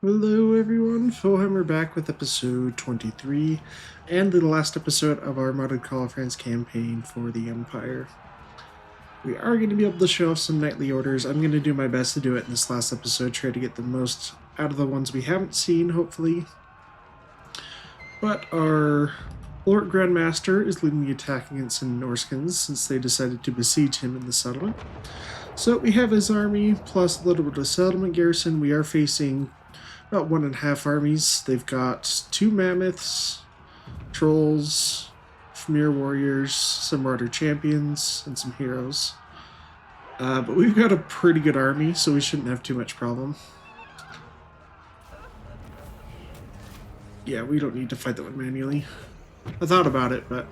Hello everyone, Foe-Hammer back with episode 23, and the last episode of our modded Call of Franz campaign for the Empire. We are going to be able to show off some knightly orders. I'm going to do my best to do it in this last episode, try to get the most out of the ones we haven't seen, hopefully. But our Lord Grandmaster is leading the attack against the Norskins since they decided to besiege him in the settlement. So we have his army, plus a little bit of settlement garrison. We are facing about 1.5 armies. They've got 2 mammoths, trolls, Khmer warriors, some martyr champions, and some heroes. But we've got a pretty good army, so we shouldn't have too much problem. Yeah, we don't need to fight that one manually. I thought about it, but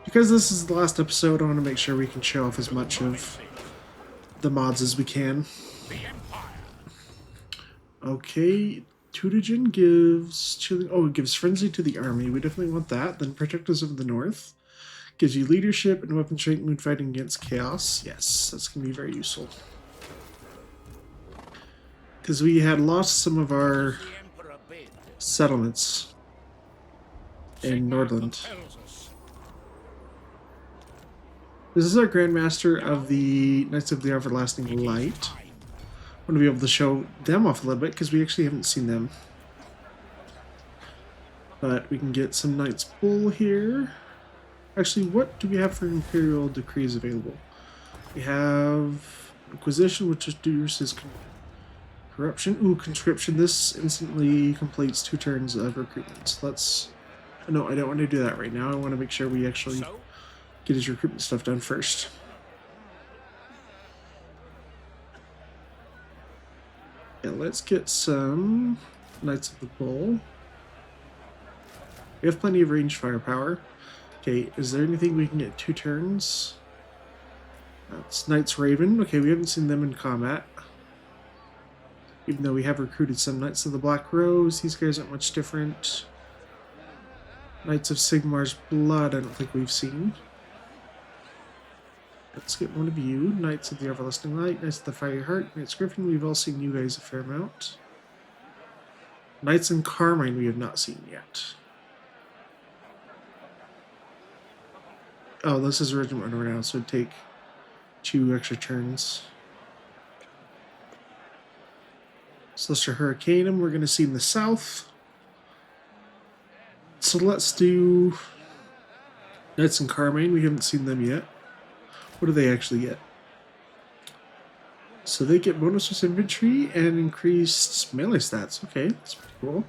because this is the last episode, I want to make sure we can show off as much of the mods as we can. Okay, Tutagen gives chilling. Oh, it gives frenzy to the army. We definitely want that. Then protectors of the north gives you leadership and weapon strength when fighting against chaos. Yes, that's gonna be very useful because we had lost some of our settlements in Nordland. This is our Grandmaster of the Knights of the Everlasting Light. I want to be able to show them off a little bit because we actually haven't seen them. But we can get some Knight's Bull here. Actually, what do we have for Imperial Decrees available? We have Inquisition, which reduces corruption. Ooh, conscription. This instantly completes 2 turns of recruitment. Let's... No, I don't want to do that right now. I want to make sure we actually get his recruitment stuff done first. Yeah, let's get some Knights of the Bull. We have plenty of ranged firepower. Okay, is there anything we can get 2 turns? That's Knights Raven. Okay, we haven't seen them in combat. Even though we have recruited some Knights of the Black Rose, these guys aren't much different. Knights of Sigmar's Blood, I don't think we've seen. Let's get one of you. Knights of the Everlasting Light, Knights of the Fiery Heart, Knights Griffin, we've all seen you guys a fair amount. Knights in Carmine we have not seen yet. Oh, this is Regiment Runner now, so it'd take 2 extra turns. Celestial Hurricaneum, we're going to see in the south. So let's do Knights in Carmine, we haven't seen them yet. What do they actually get? So they get bonus with infantry and increased melee stats. Okay, that's pretty cool.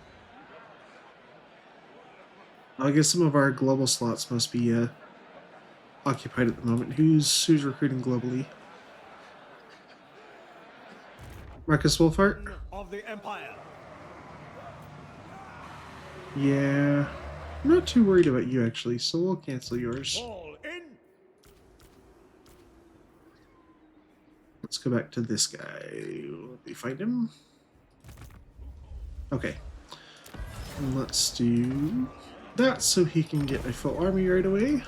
I guess some of our global slots must be occupied at the moment. Who's recruiting globally? Marcus Wolfhart? Of the Empire. Yeah, I'm not too worried about you actually, so we'll cancel yours. All in. Let's go back to this guy. Let me find him. Okay. And let's do that so he can get a full army right away.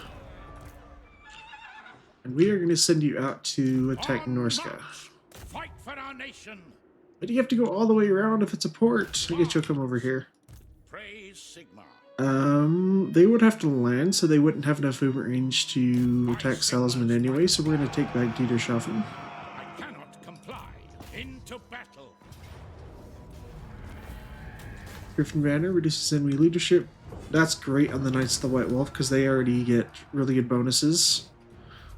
And we are going to send you out to attack Norska. Fight for our nation. But you have to go all the way around if it's a port. I guess you'll come over here. Praise Sigmar. They would have to land, so they wouldn't have enough movement range to attack Salzman anyway, so we're going to take back Dieterschaffen. I cannot comply. Into battle. Griffin Banner reduces enemy leadership. That's great on the Knights of the White Wolf, because they already get really good bonuses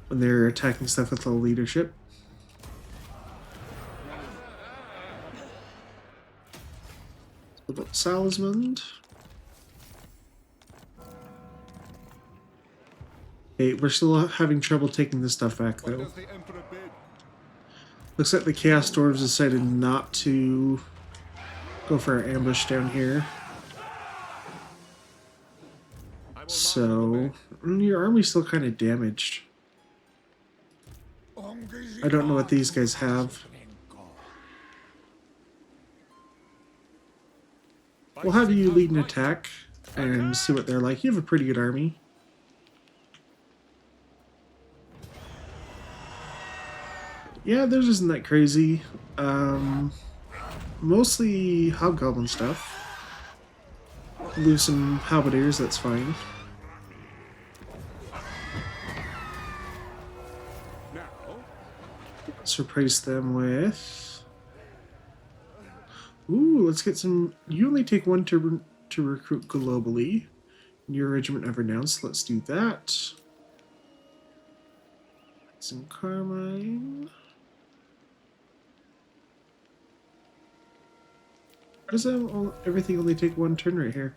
when they're attacking stuff with low leadership. What about Salzman? Okay, we're still having trouble taking this stuff back, though. Looks like the Chaos Dwarves decided not to go for our ambush down here. So, your army's still kind of damaged. I don't know what these guys have. We'll have you lead an attack and see what they're like. You have a pretty good army. Yeah, theirs isn't that crazy. mostly hobgoblin stuff. Lose some halberdiers, that's fine. Now, Let's replace them with... Ooh, let's get some... You only take one to recruit globally. Your regiment never announced. Let's do that. Some Carmine. Why does everything only take one turn right here?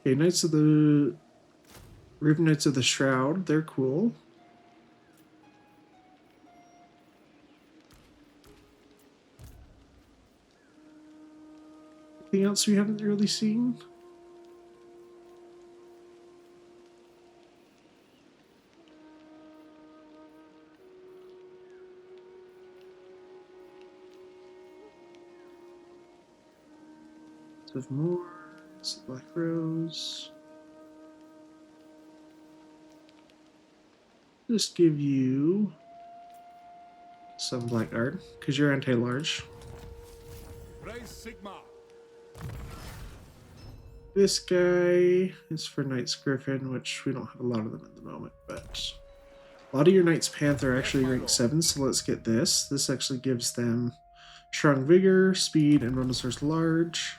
Okay, Knights of the... Raven Knights of the Shroud. They're cool. Anything else we haven't really seen? Of Moors, Black Rose. Just give you some Blackguard, because you're anti-large. raise Sigma. This guy is for Knight's Griffin, which we don't have a lot of them at the moment, but a lot of your Knight's Panther are actually rank 7, so let's get this. This actually gives them Strong Vigor, Speed, and Rhinoceros Large.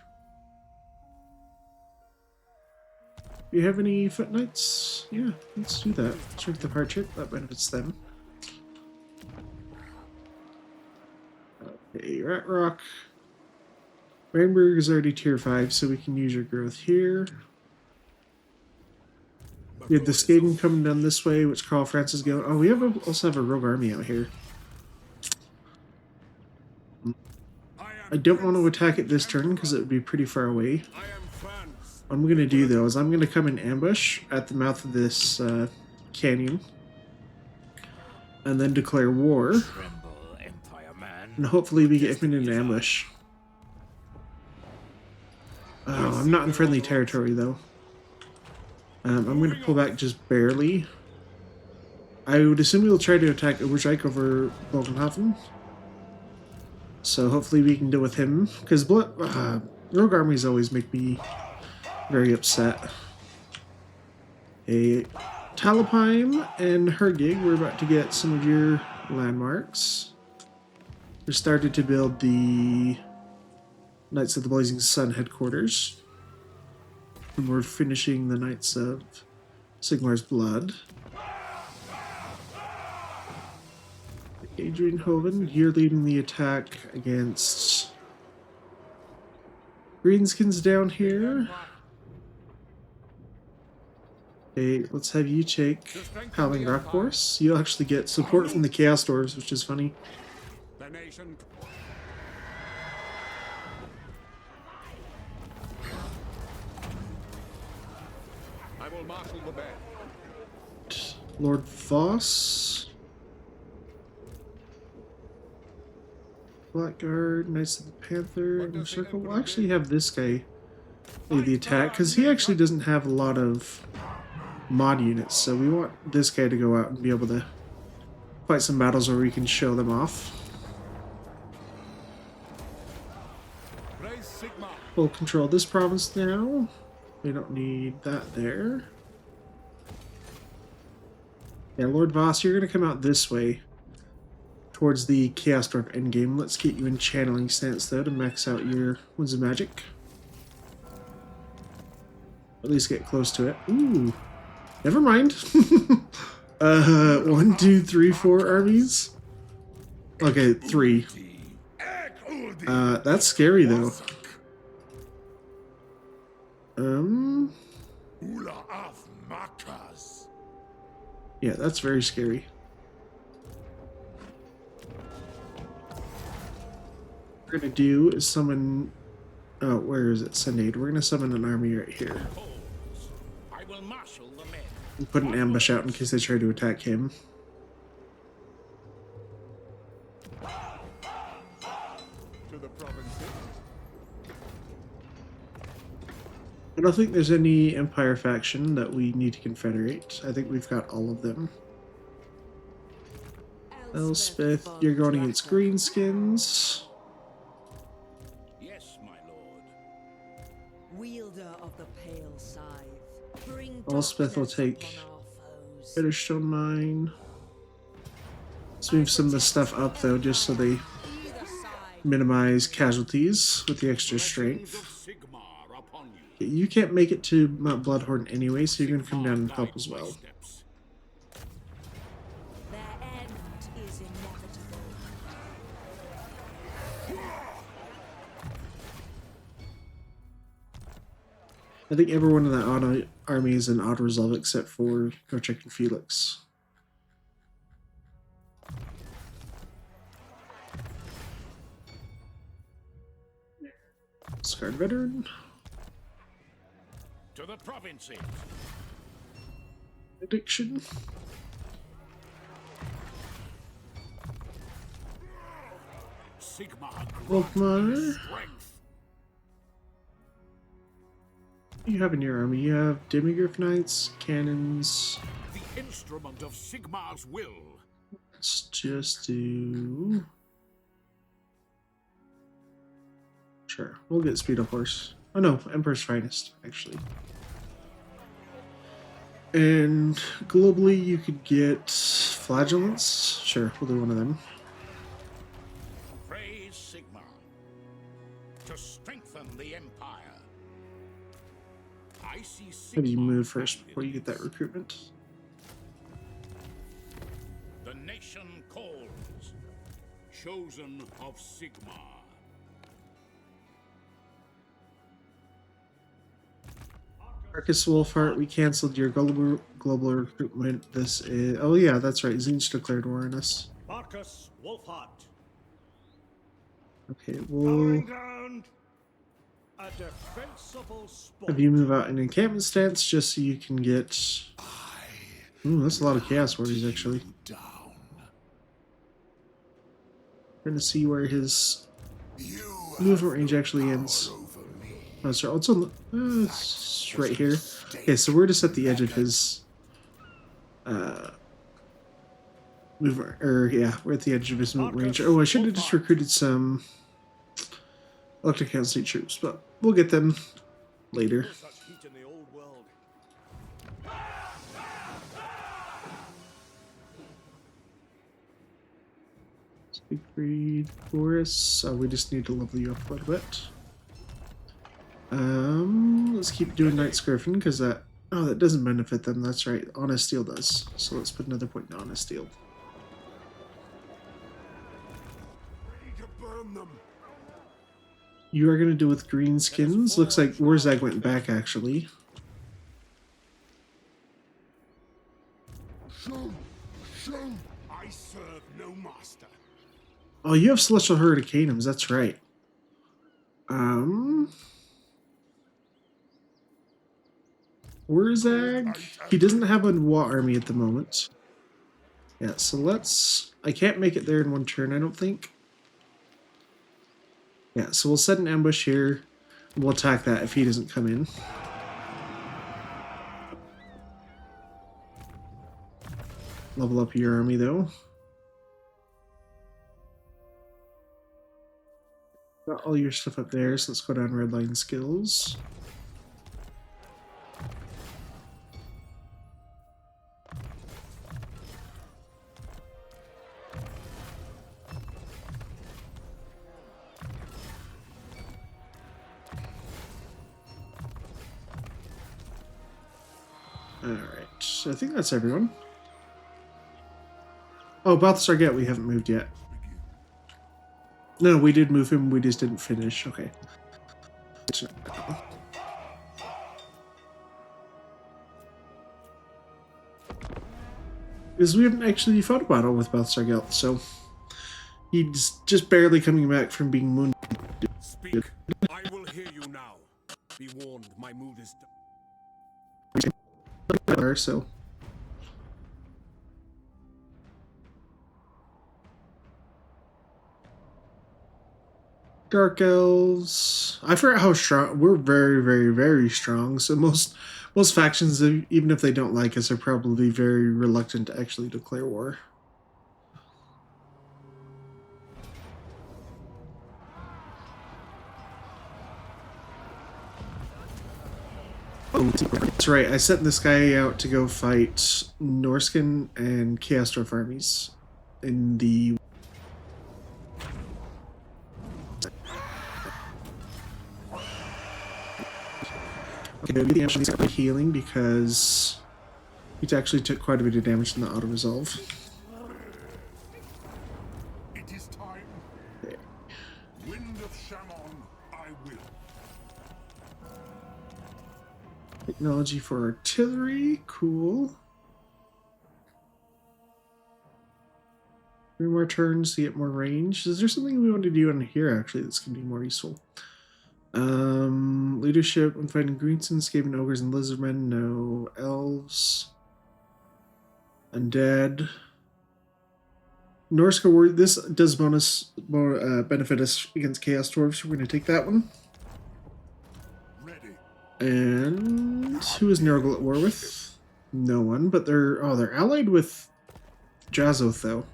Do you have any Foot Knights? Yeah, let's do that. Strength of Hardship, that benefits them. Okay, Rat Rock. Rainburg is already tier 5, so we can use your growth here. We have the Skaden coming down this way, which Karl, Franz is going. Oh, we also have a rogue army out here. I don't want to attack it this turn because it would be pretty far away. I am Franz. What I'm going to do, though, is I'm going to come in ambush at the mouth of this canyon. And then declare war. Tremble, Empire Man. And hopefully we get him in an ambush. Oh, I'm not in friendly territory, though. I'm going to pull back just barely. I would assume we'll try to attack Oberreich over Bogenhofen. So hopefully we can deal with him. Because rogue armies always make me very upset. A Talapime and Hergig, we're about to get some of your landmarks. We started to build the Knights of the Blazing Sun headquarters. And we're finishing the Knights of Sigmar's Blood. Adrian Hoven, you're leading the attack against Greenskins down here. Okay, let's have you take Howling Rock Horse. You'll actually get support from the Chaos Dwarves, which is funny. The nation. I will marshal the band. Lord Voss. Blackguard, Knights of the Panther, and Circle. We'll actually have this guy lead the attack, because he actually doesn't have a lot of mod units, so we want this guy to go out and be able to fight some battles where we can show them off. Raise Sigma. We'll control this province now. We don't need that there. Yeah, Lord Voss, you're going to come out this way towards the Chaos Dwarf endgame. Let's get you in channeling stance, though, to max out your Winds of Magic. At least get close to it. Ooh. Never mind. 1, 2, 3, 4 armies. Okay, 3. That's scary, though. Yeah, that's very scary. What we're gonna do is summon... Oh, where is it? Send aid. We're gonna summon an army right here. I will marshal the men. And put an ambush out in case they try to attack him. To the provinces. I don't think there's any Empire faction that we need to confederate. I think we've got all of them. Elspeth, you're going against greenskins. Yes, my lord. Wielder of the pale scythe, bring Elspeth will darkness take upon our foes. Bitterstone Mine. Let's move some of this stuff up though, just so they Either side. minimize casualties with the extra Blessings strength. of Sigmar upon you. Okay, you can't make it to Mount Bloodhorn anyway, so you're gonna come down and help as well. Steps. Their end is inevitable. I think everyone in that army is an auto resolve except for Kochek and Felix. Scarred Veteran. To the provinces. Addiction. Sigmar Wolfmar. grant me strength. You have in your army, you have Demigryph Knights, cannons. The instrument of Sigmar's will. Let's just do... Sure, we'll get Speed of Horse. Oh no, Emperor's Finest, actually. And globally, you could get Flagellants. Sure, we'll do one of them. Praise Sigmar. To strengthen the Empire. I see Sigmar. Maybe you move first before you get that recruitment. The nation calls. Chosen of Sigmar. Marcus Wolfheart, we canceled your global recruitment. This is... Oh yeah, that's right. Zinch declared war on us. Marcus Wolfhart. Okay, we'll Powering ground. A defensible spot. have you move out in encampment stance just so you can get... Ooh, that's a lot of Chaos Warriors, actually. Trying to see where his movement range actually ends. Oh, sorry, it's on the... it's right here. Okay, so we're just at the edge of his... movement... Or, yeah, we're at the edge of his movement range. Oh, I should have just recruited some... Electric Council troops, but we'll get them later. Such heat in the old world. Siegfried, Boris. We just need to level you up a little bit. Let's keep doing Knight's Griffin because that... Oh, that doesn't benefit them. That's right. Honest Steel does. So let's put another point in Honest Steel. Ready to burn them. You are going to do with greenskins. Looks like Warzag went back, actually. I serve no master. Oh, you have Celestial Hurricaneums. That's right. Warzag? He doesn't have a Wa army at the moment. Yeah, so let's... I can't make it there in one turn, I don't think. Yeah, so we'll set an ambush here. We'll attack that if he doesn't come in. Level up your army, though. Got all your stuff up there, so let's go down Redline Skills. Alright, so I think that's everyone. Oh, Balthasar Get, we haven't moved yet. No, we did move him, we just didn't finish. Okay. Because we haven't actually fought a battle with Balthasar Gelt, so he's just barely coming back from being wounded. Speak. I will hear you now. Be warned, my mood is... So Dark Elves. I forgot how strong we're. Very, very, very strong. So most factions, even if they don't like us, are probably very reluctant to actually declare war. That's right. I sent this guy out to go fight Norskin and Chaos Dwarf armies in the. Okay, we actually got healing because it actually took quite a bit of damage in the auto resolve. It is time. Wind of Shaman, I will. Technology for artillery, cool. 3 more turns to get more range. Is there something we want to do on here actually that's going to be more useful? Leadership when fighting Greenson, escaping ogres and lizardmen. No. Elves. Undead. Norska Warrior. This does benefit us against Chaos Dwarves. We're going to take that one. Ready. And who is Nurgle at war with? No one, but they're allied with Jazoth though.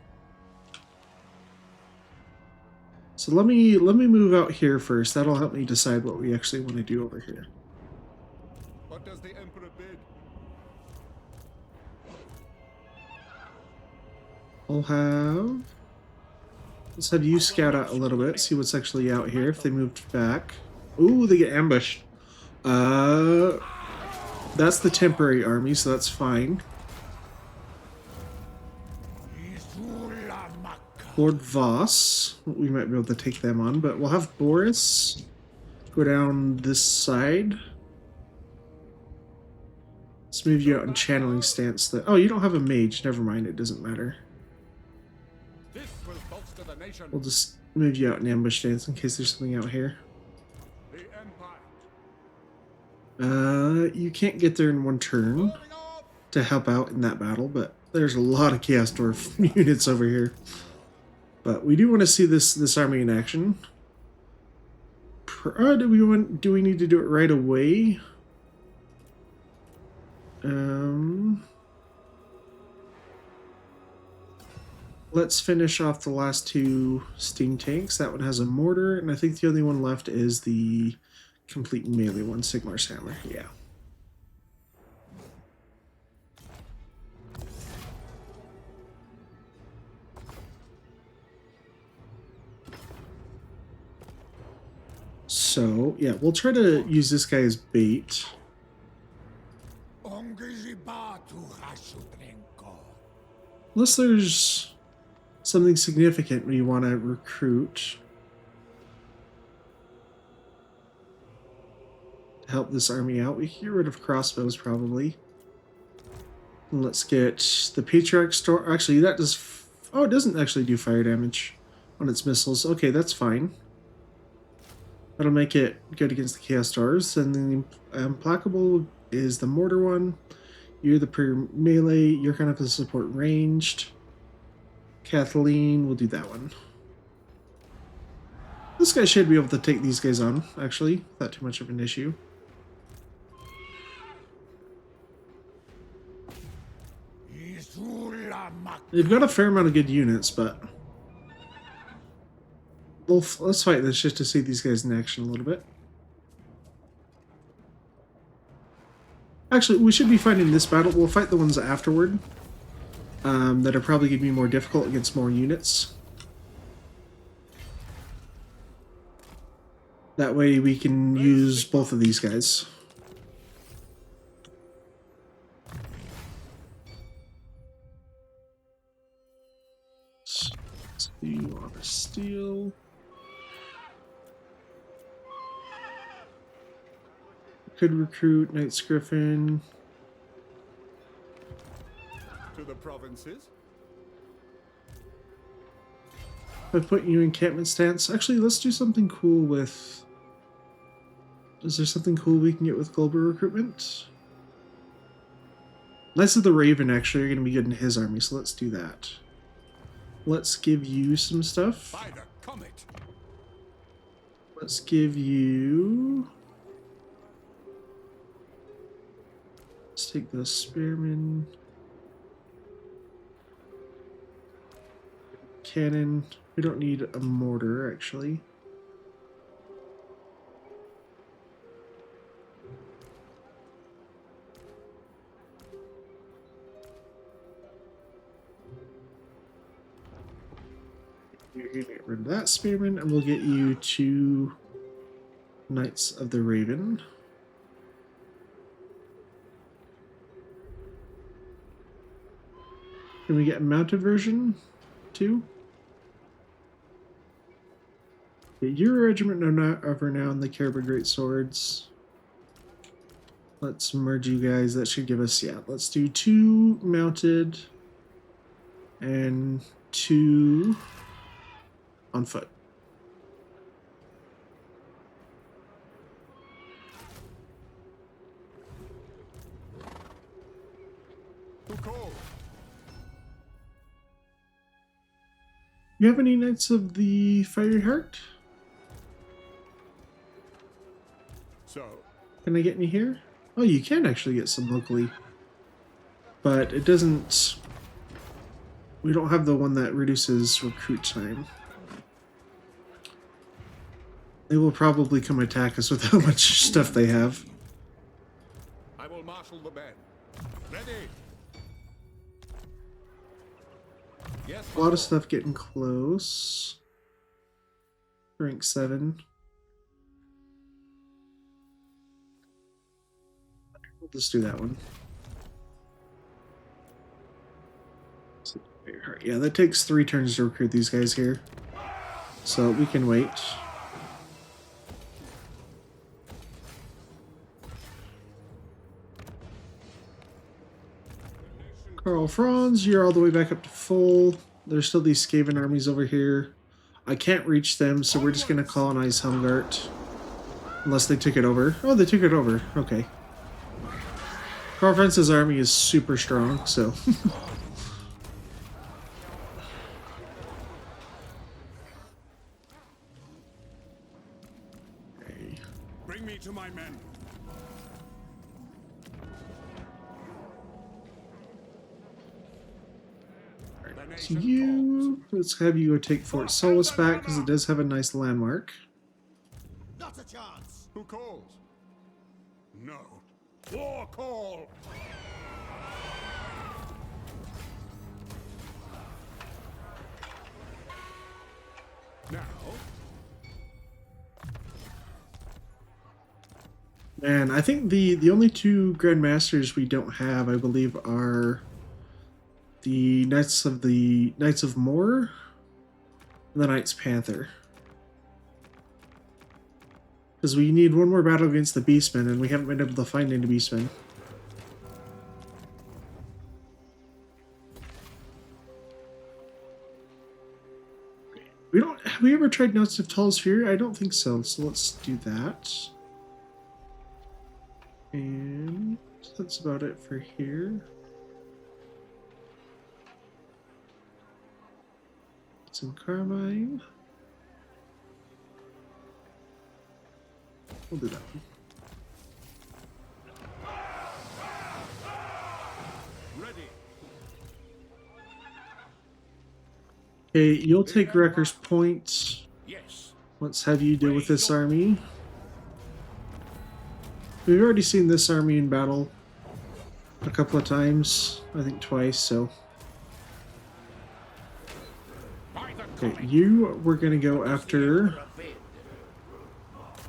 So let me move out here first. That'll help me decide what we actually want to do over here. What does the Emperor bid? Let's have you scout out a little bit, see what's actually out here. If they moved back, ooh, they get ambushed. That's the temporary army, so that's fine. Lord Voss, we might be able to take them on, but we'll have Boris go down this side. Let's move you out in channeling stance. Oh, you don't have a mage. Never mind, it doesn't matter. This will bolster the nation. We'll just move you out in ambush stance in case there's something out here. The Empire. You can't get there in one turn to help out in that battle, but there's a lot of Chaos Dwarf units over here. But we do want to see this army in action. Do we need to do it right away? Let's finish off the last 2 steam tanks. That one has a mortar, and I think the only one left is the complete melee one, Sigmar's Hammer. Yeah. So, yeah, we'll try to use this guy as bait. Unless there's something significant we want to recruit to help this army out. We can get rid of crossbows, probably. And let's get the Patriarch Storm. Actually, that does... Oh, it doesn't actually do fire damage on its missiles. Okay, that's fine. That'll make it good against the Chaos Stars. And then the Implacable is the mortar one. You're the pure melee. You're kind of the support ranged. Kathleen, we'll do that one. This guy should be able to take these guys on, actually. Not too much of an issue. They've got a fair amount of good units, but... let's fight this just to see these guys in action a little bit. Actually, we should be fighting this battle. We'll fight the ones afterward that are probably going to be more difficult against more units. That way we can use both of these guys. Steel on a steel. Could recruit Knight's Griffin. To the provinces. I put you in encampment stance. Actually, let's do something cool with... Is there something cool we can get with global recruitment? Knights of the Raven actually are going to be good in his army, so let's do that. Let's give you some stuff. By the comet. Let's give you... Let's take the Spearman. Cannon. We don't need a mortar, actually. rid of that spearman, and we'll get you 2 Knights of the Raven. Can we get a mounted version too? Yeah, you're a regiment of renown, the Caribou Great Swords. Let's merge you guys. That should give us, yeah, let's do 2 mounted and 2 on foot. Who called? You have any Knights of the Fiery Heart? So, Can I get any here? Oh, you can actually get some locally. But it doesn't... We don't have the one that reduces recruit time. They will probably come attack us with how much stuff they have. I will marshal the men. Ready. Yes. A lot of stuff getting close. Rank 7. We'll just do that one. Yeah, that takes 3 turns to recruit these guys here. So we can wait. Karl, Franz, you're all the way back up to full. There's still these Skaven armies over here. I can't reach them, so we're just going to colonize Helmgart. Unless they took it over. Oh, they took it over. Okay. Karl Franz's army is super strong, so... Okay. Bring me to my men. So let's have you go take Fort Solus back, because it does have a nice landmark. Not a chance. Who calls? No. War call. Now. And I think the only 2 Grandmasters we don't have, I believe, are the Knights of Moor and the Knights Panther. Because we need one more battle against the Beastmen, and we haven't been able to find any Beastmen. Have we ever tried Knights of Tall Sphere? I don't think so, so let's do that. And that's about it for here. Some Carmine. We'll do that one. Ready. Okay, you'll take Wrecker's Point. Yes. Let's have you deal with this army. We've already seen this army in battle a couple of times. I think twice, so... Okay, we're gonna go after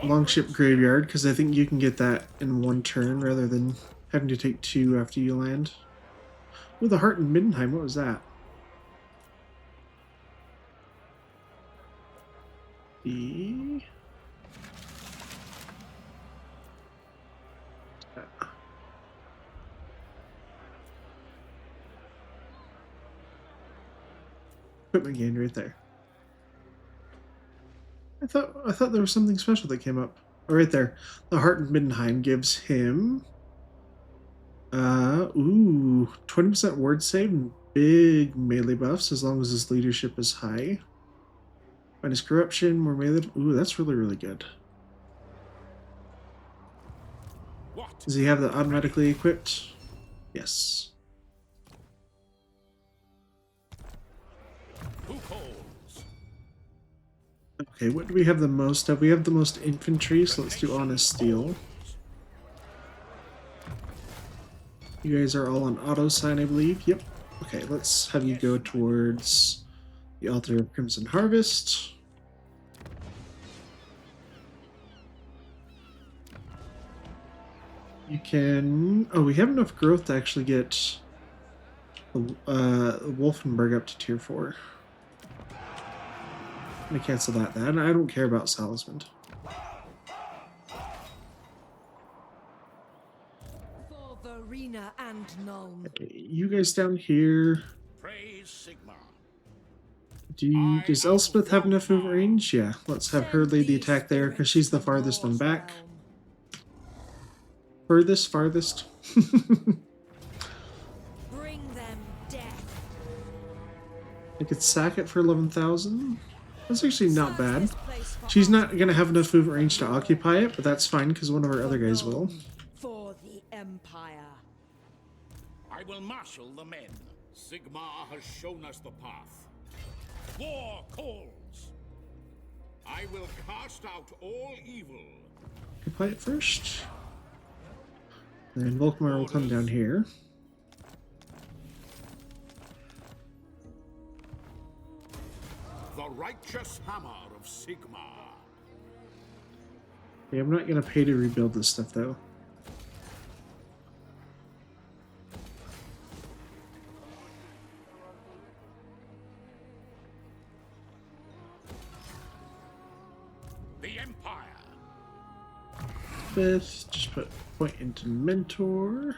Longship Graveyard, because I think you can get that in 1 turn rather than having to take 2 after you land. With the Heart in Middenheim, what was that? Equipment gained right there. I thought there was something special that came up. Oh, right there. The Heart in Middenheim gives him 20% word save and big melee buffs as long as his leadership is high. Minus corruption, more melee. Ooh, that's really, really good. What? Does he have that automatically equipped? Yes. Who calls? Okay, what do we have the most of? We have the most infantry, so let's do Honest Steel. You guys are all on auto sign, I believe. Yep. Okay, let's have you go towards The Altar of Crimson Harvest. You can... Oh, we have enough growth to actually get the Wolfenberg up to tier 4. I'm going to cancel that then. I don't care about Salisbury. For Verena and Nuln. You guys down here. Praise Sigma. Does Elspeth have enough move range? Yeah, let's have her lead the attack there because she's the farthest one back. Farthest. Bring them death. I could sack it for 11,000. That's actually not bad. She's not going to have enough movement range to occupy it, but that's fine because one of our other guys will. For the Empire. I will marshal the men. Sigma has shown us the path. War calls. I will cast out all evil. Occupy it first. Then Volkmar will come down here. The righteous hammer of Sigma. Okay, I'm not going to pay to rebuild this stuff though. The Empire. 5th, just put point into Mentor.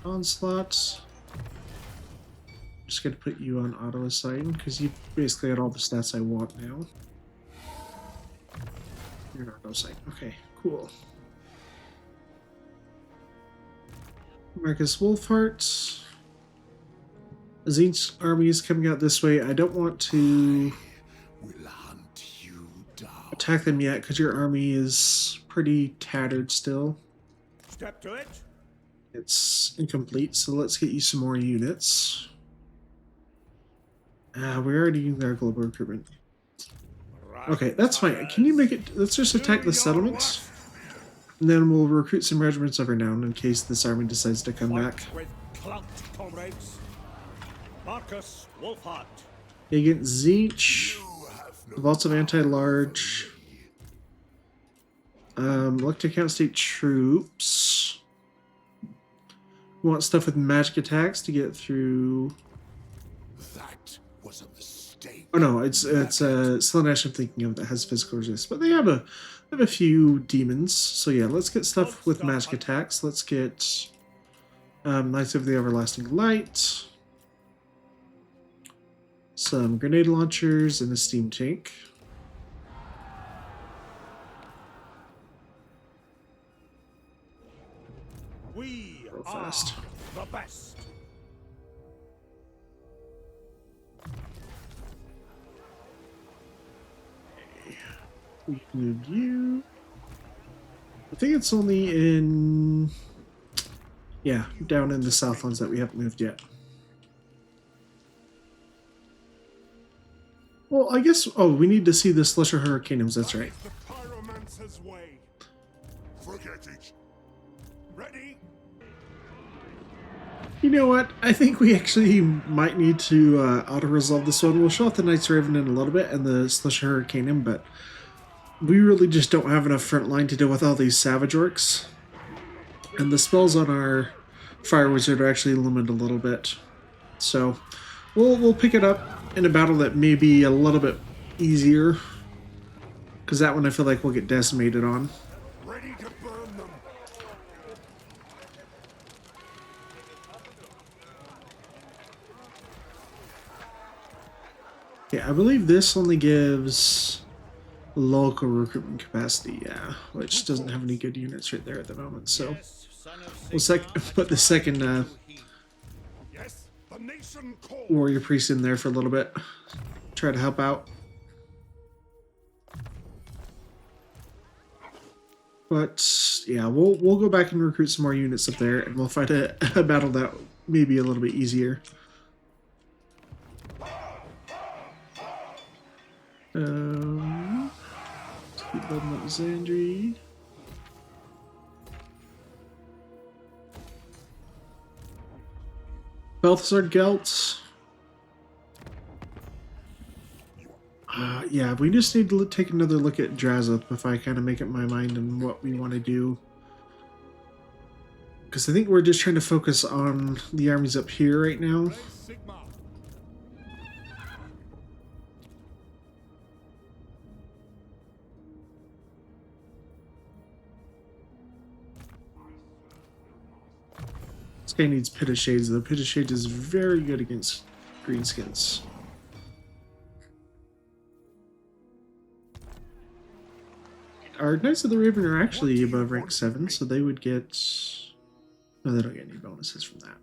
Onslaught. Just going to put you on auto assign because you basically got all the stats I want now. You're not auto assign. Okay, cool. Marcus Wolfheart. Azin's army is coming out this way. I don't want to Will hunt you down. attack them yet because your army is pretty tattered still. Step to it. It's incomplete, so let's get you some more units. We're already using our global recruitment. Okay, that's fine. Can you make it... Let's just attack the settlement. And then we'll recruit some regiments every now in case this army decides to come back. With clout, comrades. Marcus Wolfheart. Against Zinch. Vaults of Anti-Large. Look to count state troops. We want stuff with magic attacks to get through... That was a mistake. Oh no, it's Slaanesh I'm thinking of that has physical resist, but they have a few demons. So yeah, let's get stuff with magic attacks. Let's get Knights of the Everlasting Light, some grenade launchers, and a steam tank. We Go are fast. the best. We need you. I think it's only in... Yeah, down in the Southlands that we haven't moved yet. Well, I guess... Oh, we need to see the Celestial Hurricaneums, that's right. The pyromancer's way. Forget it. Ready? You know what? I think we actually might need to auto-resolve this one. We'll show off the Knights Raven in a little bit and the Celestial Hurricaneum, but we really just don't have enough front line to deal with all these Savage Orcs. And the spells on our Fire Wizard are actually limited a little bit. So we'll pick it up in a battle that may be a little bit easier. Because that one I feel like we'll get decimated on. Ready to burn them. Yeah, I believe this only gives local recruitment capacity, yeah, which doesn't have any good units right there at the moment. So we'll put the second Yes, the nation calls. warrior priest in there for a little bit, try to help out. But yeah, we'll go back and recruit some more units up there, and we'll fight a battle that may be a little bit easier. Let's keep building up Zandri. Balthasar Gelt. Yeah, we just need to take another look at Drazoth before I kind of make up my mind on what we want to do. Because I think we're just trying to focus on the armies up here right now. Sigma. This guy needs Pit of Shades, though. Pit of Shades is very good against greenskins. Our Knights of the Raven are actually above rank 7, so they would get... No, they don't get any bonuses from that.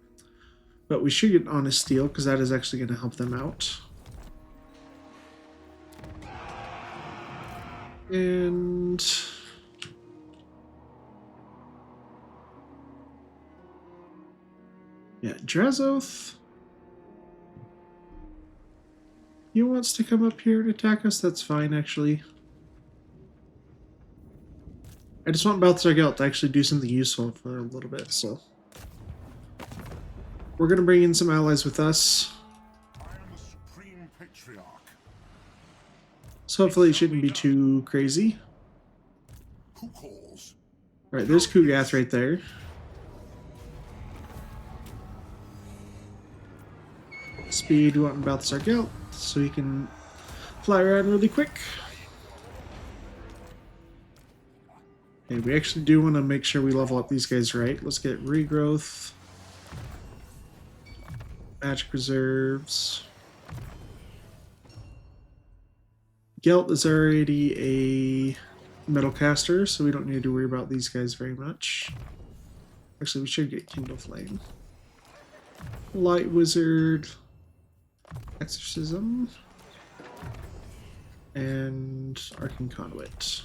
But we should get Honest Steel, because that is actually going to help them out. And... yeah, Drazoth. He wants to come up here and attack us, that's fine, actually. I just want Balthazar Gelt to actually do something useful for a little bit, so... we're going to bring in some allies with us. I am the Supreme Patriarch. So hopefully it shouldn't be too crazy. Who calls? Alright, there's Kugath right there. Speed, we want Balthazar Gelt, so he can fly around really quick. Okay, we actually do want to make sure we level up these guys right. Let's get Regrowth. Magic Reserves. Gelt is already a Metal Caster, so we don't need to worry about these guys very much. Actually, we should get Kindle Flame. Light Wizard. Exorcism. And Arcane Conduit.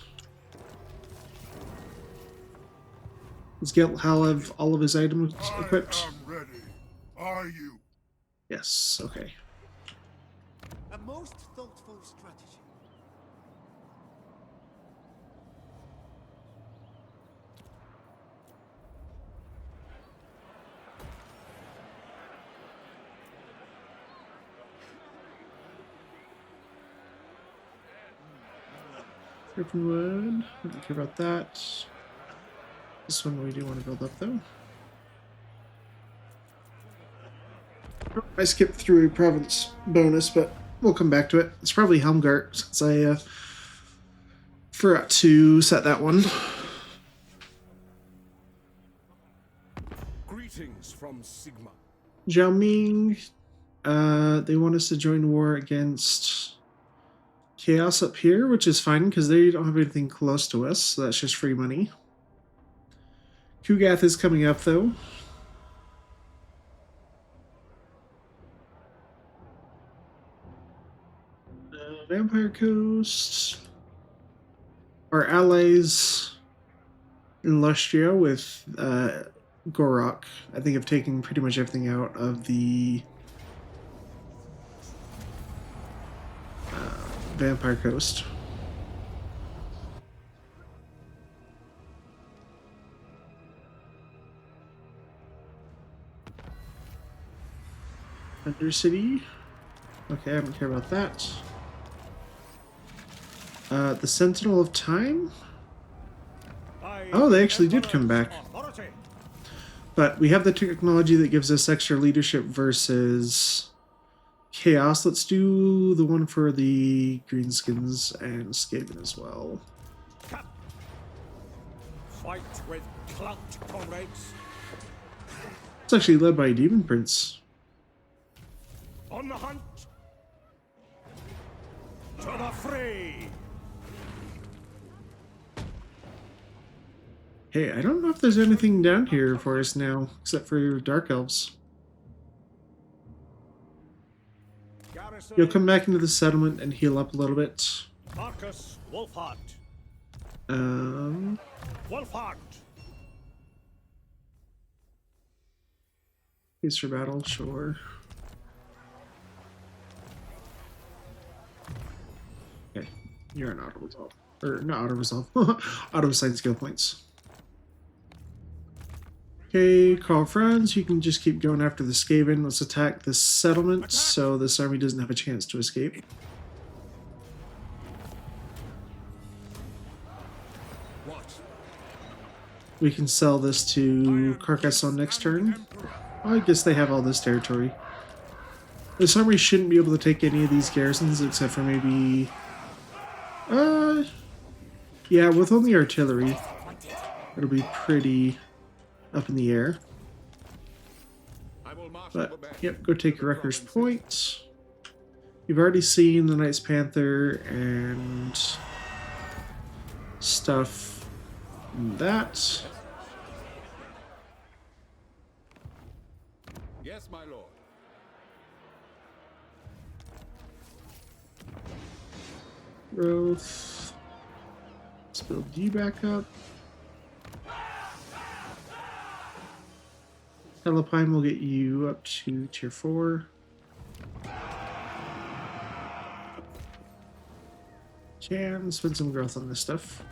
Does Gelt have all of his items equipped? I am ready. Are you? Yes, okay. A most thoughtful strategy. Griffin don't care about that. This one we do want to build up though. I skipped through a province bonus, but we'll come back to it. It's probably Helmgart, since I forgot to set that one. Greetings from Sigma. Zhao Ming, they want us to join war against Chaos up here, which is fine because they don't have anything close to us, so that's just free money. Kugath is coming up though. Vampire Coast. Our allies in Lustria with Gorok, I think, have taken pretty much everything out of the Vampire Coast. Undercity. Okay, I don't care about that. The Sentinel of Time? Oh, they actually did come back. But we have the technology that gives us extra leadership versus Chaos. Let's do the one for the Greenskins and Skaven as well. Fight with clout, comrades. It's actually led by a Demon Prince. On the hunt. To the fray. Hey, I don't know if there's anything down here for us now, except for Dark Elves. You'll come back into the settlement and heal up a little bit. Marcus Wolfhart. Wolfhart. Peace for battle, sure. Okay, you're an auto resolve. Or not auto resolve. Auto assign skill points. Okay, Karl, Franz, you can just keep going after the Skaven. Let's attack the settlement so this army doesn't have a chance to escape. What? We can sell this to Carcassonne next turn. I guess they have all this territory. This army shouldn't be able to take any of these garrisons except for maybe... yeah, with only artillery, it'll be pretty up in the air. I will marshal the But, band. yep, go take your Wrecker's Point. You've already seen the Knights Panther and stuff in that. Yes, my lord. Growth. Let's build you back up. Telepine will get you up to tier 4. Can spend some growth on this stuff.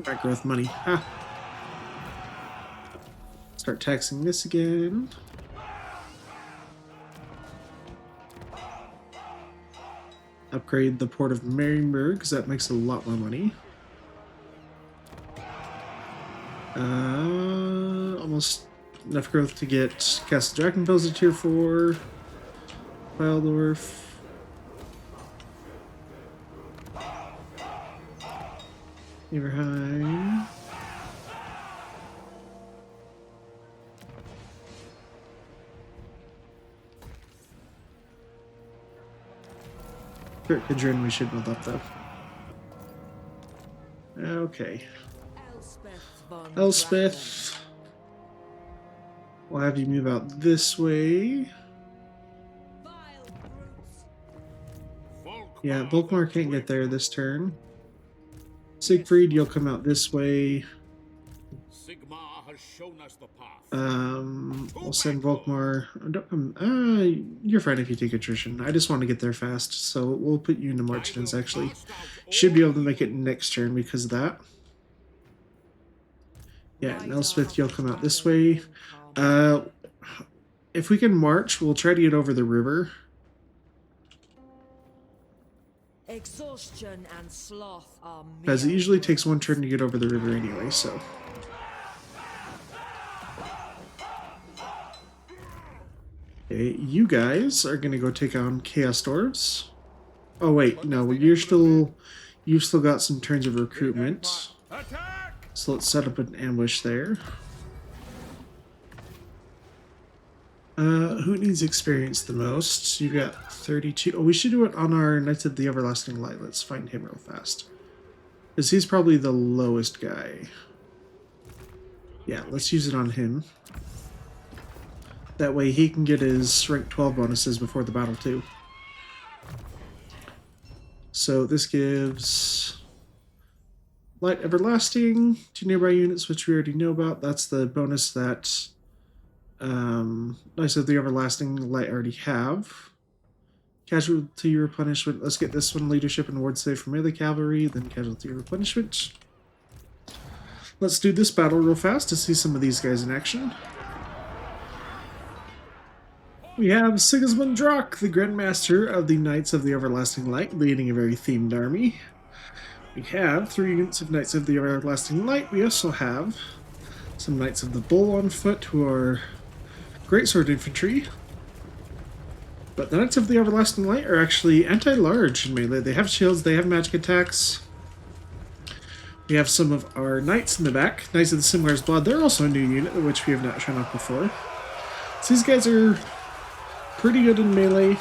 That growth money. Ha! Start taxing this again. Upgrade the port of Marienburg, because that makes a lot more money. Almost enough growth to get Castle Drachenfels to tier 4. Waldorf. Everheim. Kirkadrin we should build up though. Okay. Elspeth. We'll have you move out this way. Yeah, Volkmar can't get there this turn. Siegfried, you'll come out this way. Sigmar has shown us the path. We'll send Volkmar. You're fine if you take attrition. I just want to get there fast, so we'll put you into Marchlands actually. Should be able to make it next turn because of that. Yeah, and Elspeth, you'll come out this way. If we can march, we'll try to get over the river. Exhaustion and sloth are Because it usually takes one turn to get over the river anyway, so. Okay, you guys are gonna go take on Chaos Dwarves. Oh wait, no, you've still got some turns of recruitment. So let's set up an ambush there. Who needs experience the most? You got 32. Oh, we should do it on our Knights of the Everlasting Light. Let's find him real fast. Because he's probably the lowest guy. Yeah, let's use it on him. That way he can get his rank 12 bonuses before the battle too. So this gives Light Everlasting to nearby units, which we already know about. That's the bonus that Knights of the Everlasting Light already have. Casualty replenishment. Let's get this one, leadership and ward save for melee cavalry, then casualty replenishment. Let's do this battle real fast to see some of these guys in action. We have Sigismund Drock, the Grandmaster of the Knights of the Everlasting Light, leading a very themed army. We have 3 units of Knights of the Everlasting Light. We also have some Knights of the Bull on foot, who are greatsword infantry. But the Knights of the Everlasting Light are actually anti-large in melee. They have shields, they have magic attacks. We have some of our knights in the back. Knights of the Simlar's Blood. They're also a new unit, which we have not shown off before. So these guys are pretty good in melee.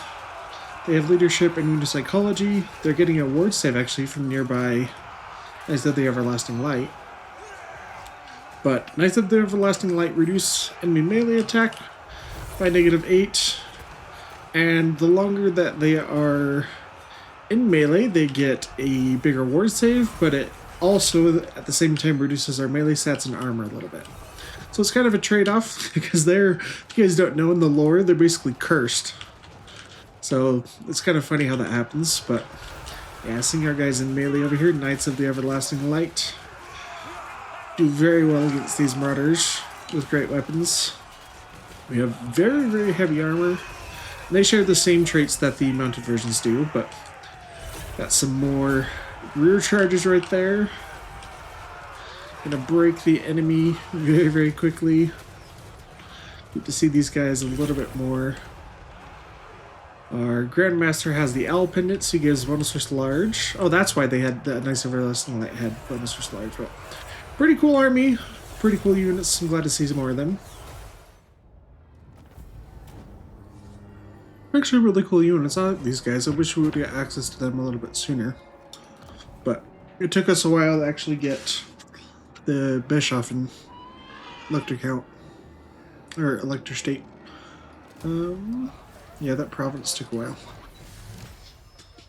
They have leadership and unit psychology. They're getting a ward save actually from nearby Knights of the Everlasting Light. But Knights of the Everlasting Light reduce enemy melee attack by -8. And the longer that they are in melee, they get a bigger ward save, but it also at the same time reduces our melee stats and armor a little bit. So it's kind of a trade-off, because if you guys don't know, in the lore, they're basically cursed. So it's kind of funny how that happens, but yeah, seeing our guys in melee over here, Knights of the Everlasting Light, do very well against these marauders with great weapons. We have very, very heavy armor. They share the same traits that the mounted versions do, but Got some more rear charges right there. Gonna break the enemy very, very quickly. Get to see these guys a little bit more. Our Grandmaster has the Owl Pendant, so he gives bonus versus large. Oh, that's why they had the nice everlasting light had bonus versus large. But pretty cool army, pretty cool units. I'm glad to see some more of them. Actually, really cool units. I like these guys. I wish we would get access to them a little bit sooner. But it took us a while to actually get the Bischoff and Elector count. Or Elector State. Yeah, that province took a while.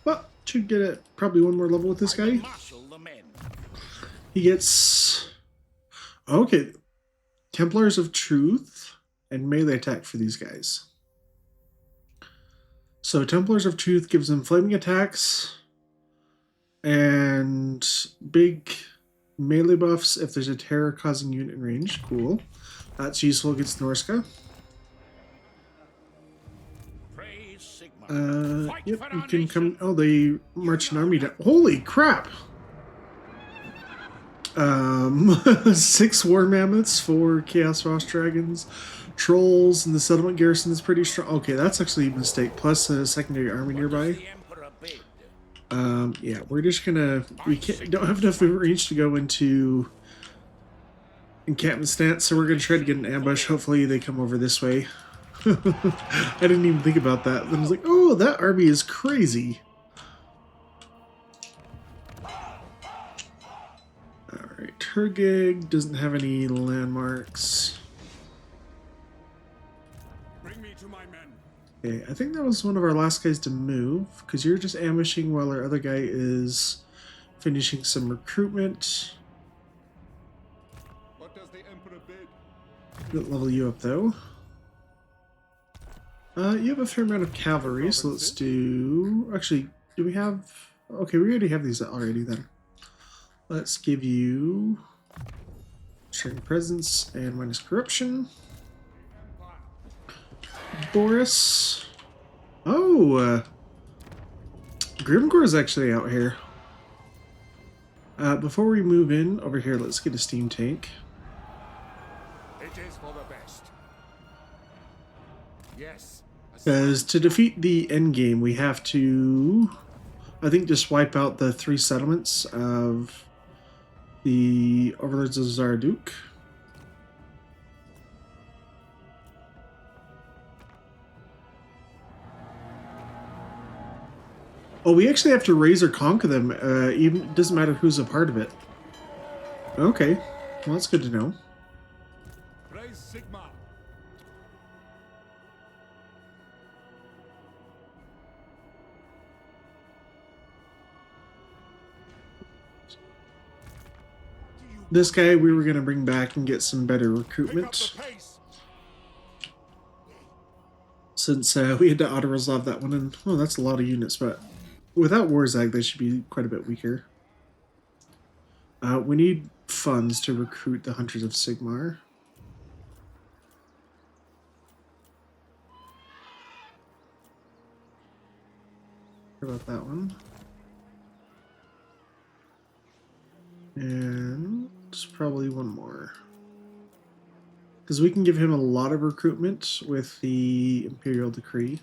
But should get it probably one more level with this guy. He gets... Okay. Templars of Truth and melee attack for these guys. So Templars of Truth gives them flaming attacks and big melee buffs if there's a terror-causing unit in range. Cool. That's useful against Norska. Yep, you can come... Oh, they march an army down. Holy crap! 6 war mammoths, 4 Chaos Frost Dragons, trolls, and the settlement garrison is pretty strong. Okay, that's actually a mistake. Plus a secondary army nearby. Yeah, we're just gonna... We don't have enough range to go into encampment stance, so we're gonna try to get an ambush. Hopefully they come over this way. I didn't even think about that. Then I was like, oh, that army is crazy. Alright, Turgig doesn't have any landmarks. Bring me to my men. Okay, I think that was one of our last guys to move, because you're just ambushing while our other guy is finishing some recruitment. What does the Emperor bid? Didn't level you up though. You have a fair amount of cavalry, so let's do... Actually, do we have... Okay, we already have these already then. Let's give you... Strength Presence and minus Corruption. Boris. Oh! Grimgor is actually out here. Before we move in, over here, let's get a steam tank. It is for the best. Yes. Because to defeat the endgame, we have to, I think, just wipe out the 3 settlements of the Overlords of Zarduk. Oh, we actually have to raise or conquer them. Even it doesn't matter who's a part of it. Okay, well that's good to know. Praise Sigma. This guy we were going to bring back and get some better Pick up recruitment. the pace. Since we had to auto-resolve that one, and well, that's a lot of units, but without Warzag, they should be quite a bit weaker. We need funds to recruit the Hunters of Sigmar. What about that one? And probably one more. Because we can give him a lot of recruitment with the Imperial Decree.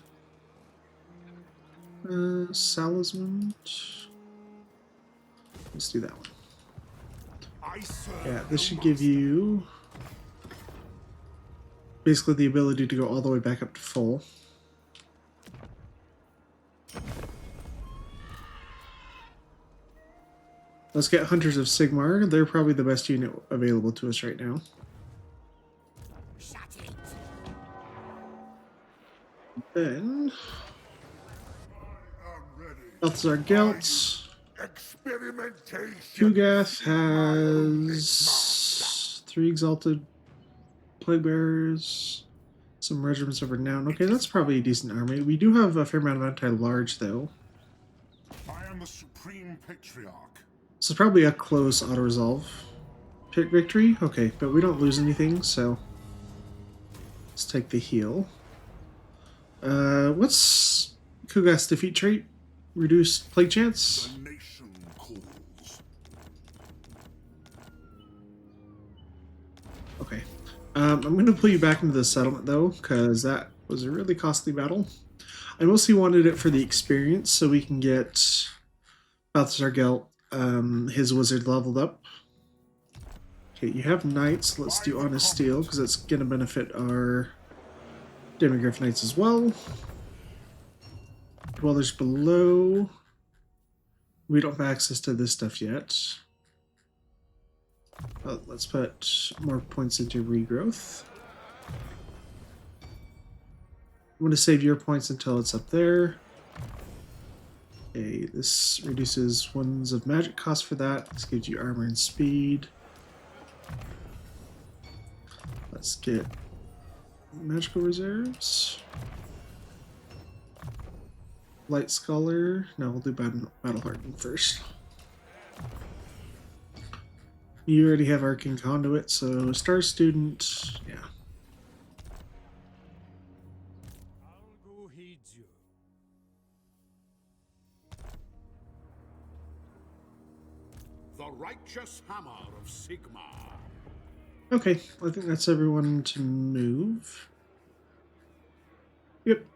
Salismond. Let's do that one. Yeah, this should give you basically the ability to go all the way back up to full. Let's get Hunters of Sigmar. They're probably the best unit available to us right now. Then Balthazar Gelt. Kugath has 3 Exalted Plague Bearers, some Regiments of Renown. Okay, that's probably a decent army. We do have a fair amount of anti-large, though. I am the Supreme Patriarch. This is probably a close auto-resolve victory. Okay, but we don't lose anything, so let's take the heal. What's Kugath's defeat trait? reduced plague chance. The nation calls. Okay. I'm going to pull you back into the settlement, though, because that was a really costly battle. I mostly wanted it for the experience, so we can get Balthazar Gelt, his wizard leveled up. Okay, you have knights. Let's do Honest Steel, because that's going to benefit our Demigryph Knights as well. Dwellers below. We don't have access to this stuff yet. Let's put more points into regrowth. I'm going to save your points until it's up there. Okay, this reduces ones of magic cost for that. This gives you armor and speed. Let's get magical reserves. Light Scholar. No, we'll do Battle Hardened first. You already have Arcane Conduit, so Star Student, yeah. I'll go heed you. The righteous hammer of Sigmar. Okay, I think that's everyone to move. Yep.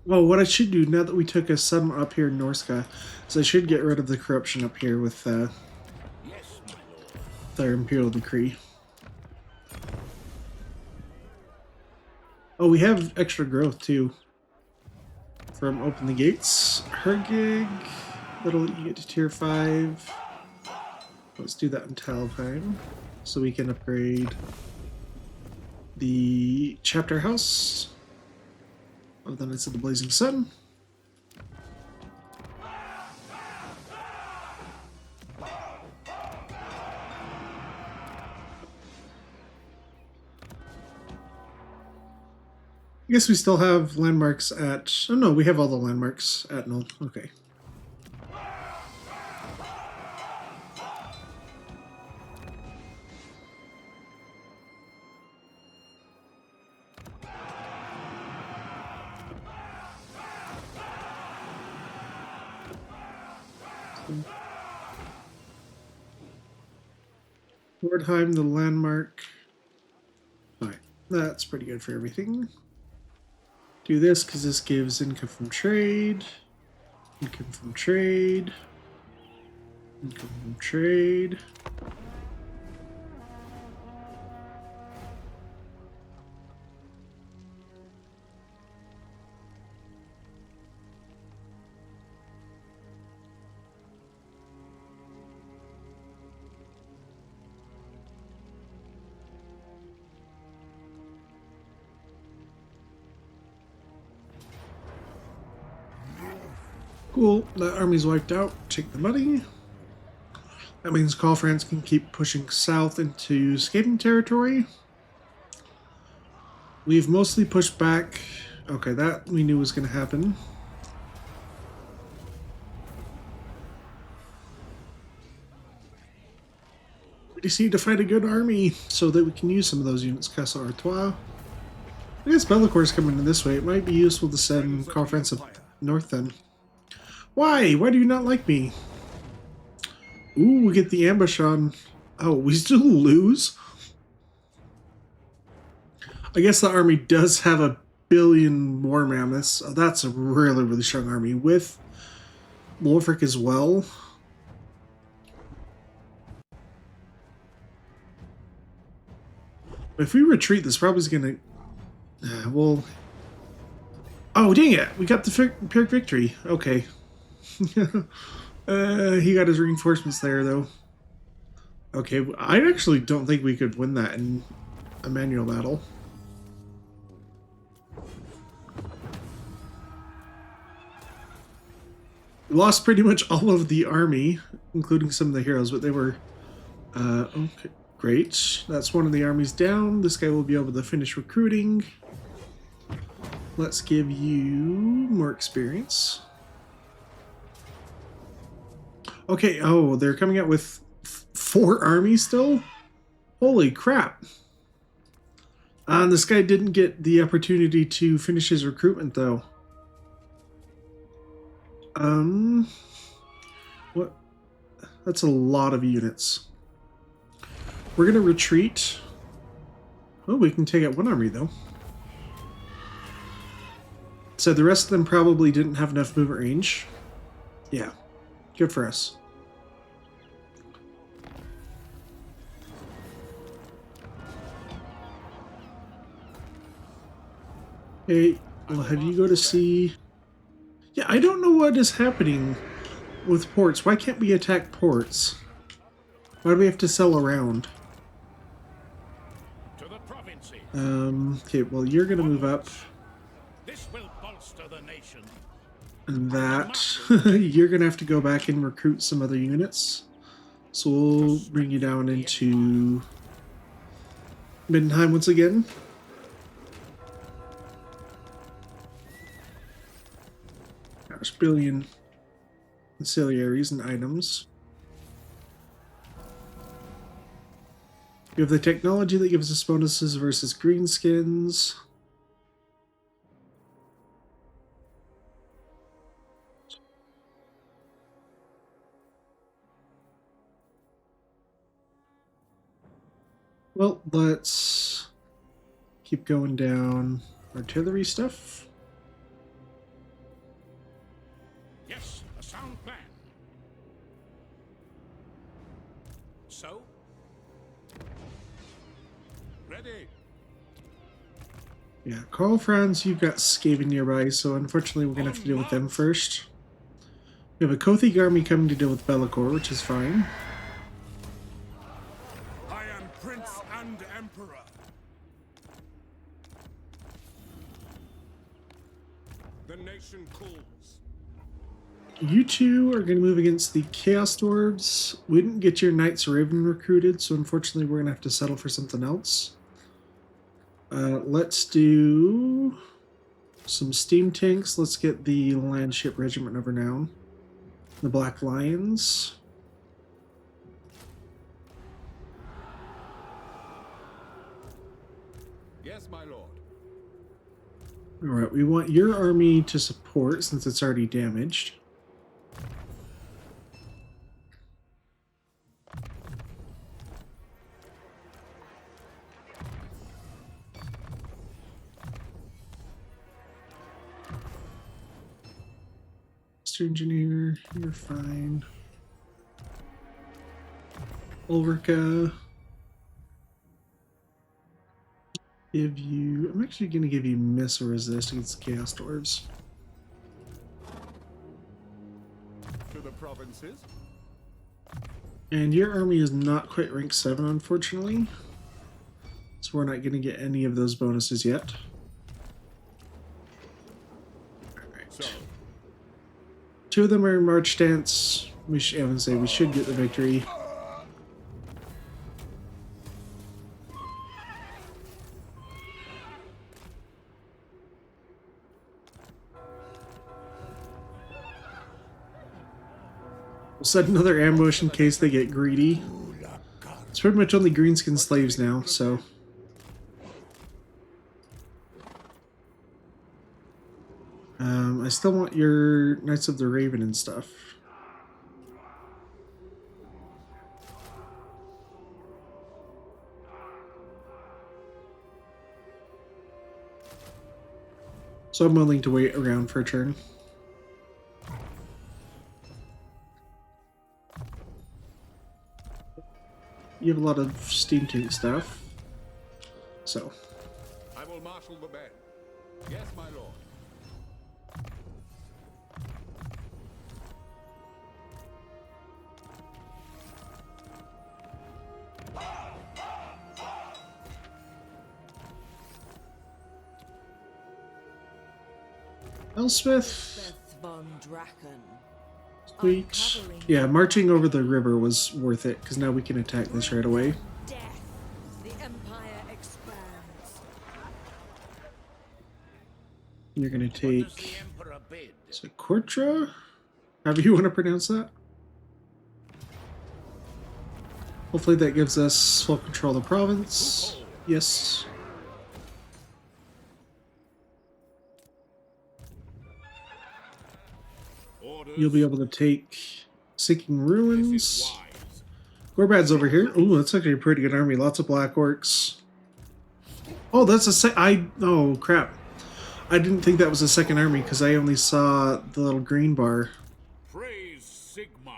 Well, what I should do now that we took a settlement up here in Norska is I should get rid of the corruption up here with Yes, my lord. their Imperial Decree. Oh, we have extra growth too. From Open the Gates. Hergig. That'll let you get to tier 5. Let's do that in Talheim. So we can upgrade the chapter house of the Knights of the Blazing Sun. I guess we still have landmarks at... Oh no, we have all the landmarks at Null. Okay. Nordheim, the landmark. Alright, that's pretty good for everything. Do this because this gives income from trade, income from trade, income from trade. Cool, that army's wiped out. Take the money. That means Franz can keep pushing south into Skaven territory. We've mostly pushed back. Okay, that we knew was going to happen. We just need to fight a good army so that we can use some of those units. Castle Artois. I guess Bellicor's coming in this way. It might be useful to send Franz up north then. Why? Why do you not like me? Ooh, we get the ambush on. Oh, we still lose? I guess the army does have 1 billion war mammoths. Oh, that's a really, really strong army with Wolfric as well. If we retreat, this probably is going to... well... Oh, dang it! We got the Pyrrhic victory. Okay. He got his reinforcements there, though. Okay, I actually don't think we could win that in a manual battle. We lost pretty much all of the army, including some of the heroes, but they were... okay, great. That's one of the armies down. This guy will be able to finish recruiting. Let's give you more experience. Okay, oh, they're coming out with 4 armies still? Holy crap. And this guy didn't get the opportunity to finish his recruitment, though. What? That's a lot of units. We're gonna retreat. Oh, we can take out one army, though. So the rest of them probably didn't have enough movement range. Yeah, good for us. Hey, I'll have you go to see... Yeah, I don't know what is happening with ports. Why can't we attack ports? Why do we have to sell around? To the provinces. Okay, well, you're gonna move up. This will bolster the nation. And that, you're gonna have to go back and recruit some other units. So we'll bring you down into Middenheim once again. Gosh, billion ancillaries and items. We have the technology that gives us bonuses versus greenskins. Well, let's keep going down artillery stuff. Yes, a sound plan. So? Ready. Yeah, Karl, Franz, you've got Skaven nearby, so unfortunately we're going to have to deal with them first. We have a Kothig army coming to deal with Be'lakor, which is fine. I am Prince and Emperor. The nation calls. You two are going to move against the Chaos Dwarves. We didn't get your Knights Raven recruited, so unfortunately we're going to have to settle for something else. Let's do some steam tanks. Let's get the Landship Regiment of Renown. The Black Lions. Yes, my lord. Alright, we want your army to support since it's already damaged. Master Engineer, you're fine. Ulrika. Give you... I'm actually going to give you missile resist against the Chaos Dwarves. To the provinces. And your army is not quite rank 7, unfortunately. So we're not going to get any of those bonuses yet. Alright. So, 2 of them are in March stance. We should, I would say we should get the victory. We'll set another ambush in case they get greedy. It's pretty much only greenskin slaves now, so... I still want your Knights of the Raven and stuff. So I'm willing to wait around for a turn. You have a lot of steam tank stuff. So. I will marshal the men. Yes, my lord. Elspeth. Elspeth von Draken. Sweet. Yeah, marching over the river was worth it, because now we can attack this right away. Death. The Empire expands. You're going to What does the take... Emperor bid? Is it Kortra? However you want to pronounce that. Hopefully that gives us full control of the province. Yes. Orders. you'll be able to take Sinking This is Ruins. wise. Gorbad's over here. Ooh, that's actually a pretty good army. Lots of Black Orcs. Oh, that's a oh, crap. I didn't think that was a second army because I only saw the little green bar. Praise Sigma,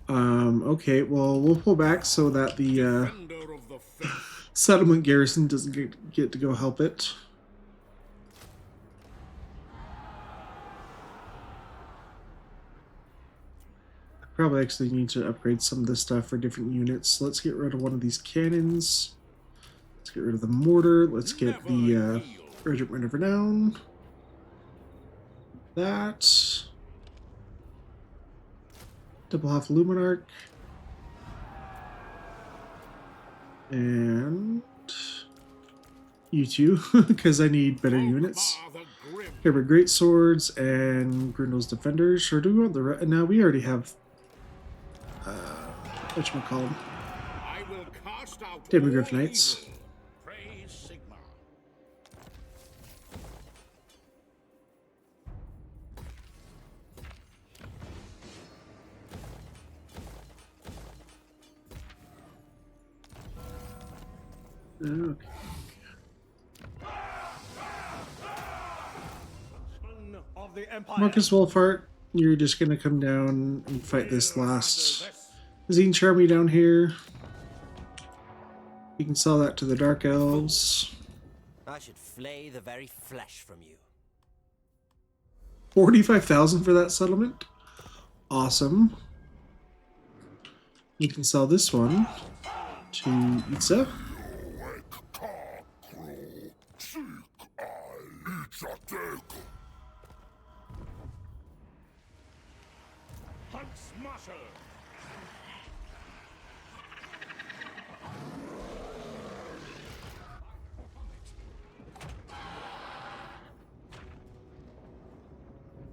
Okay, well, we'll pull back so that the defender of the faith. settlement garrison doesn't get to go help it. I probably actually need to upgrade some of this stuff for different units. Let's get rid of one of these cannons. Let's get rid of the mortar. Let's get the Regiment of Renown. That. Double half Luminarch. And you two, because I need better units. Here we Great Swords and Grundle's Defenders. Or do we want the no, we already have whatchamacallit? I will cast out Demogryph all Knights. evil. Praise Sigma. Okay. Of the Empire. Marcus Wolfhart, you're just gonna come down and fight this last Zine army down here. You can sell that to the Dark Elves. I should flay the very flesh from you. 45,000 for that settlement. Awesome. You can sell this one to Itza. Hunt Smasher.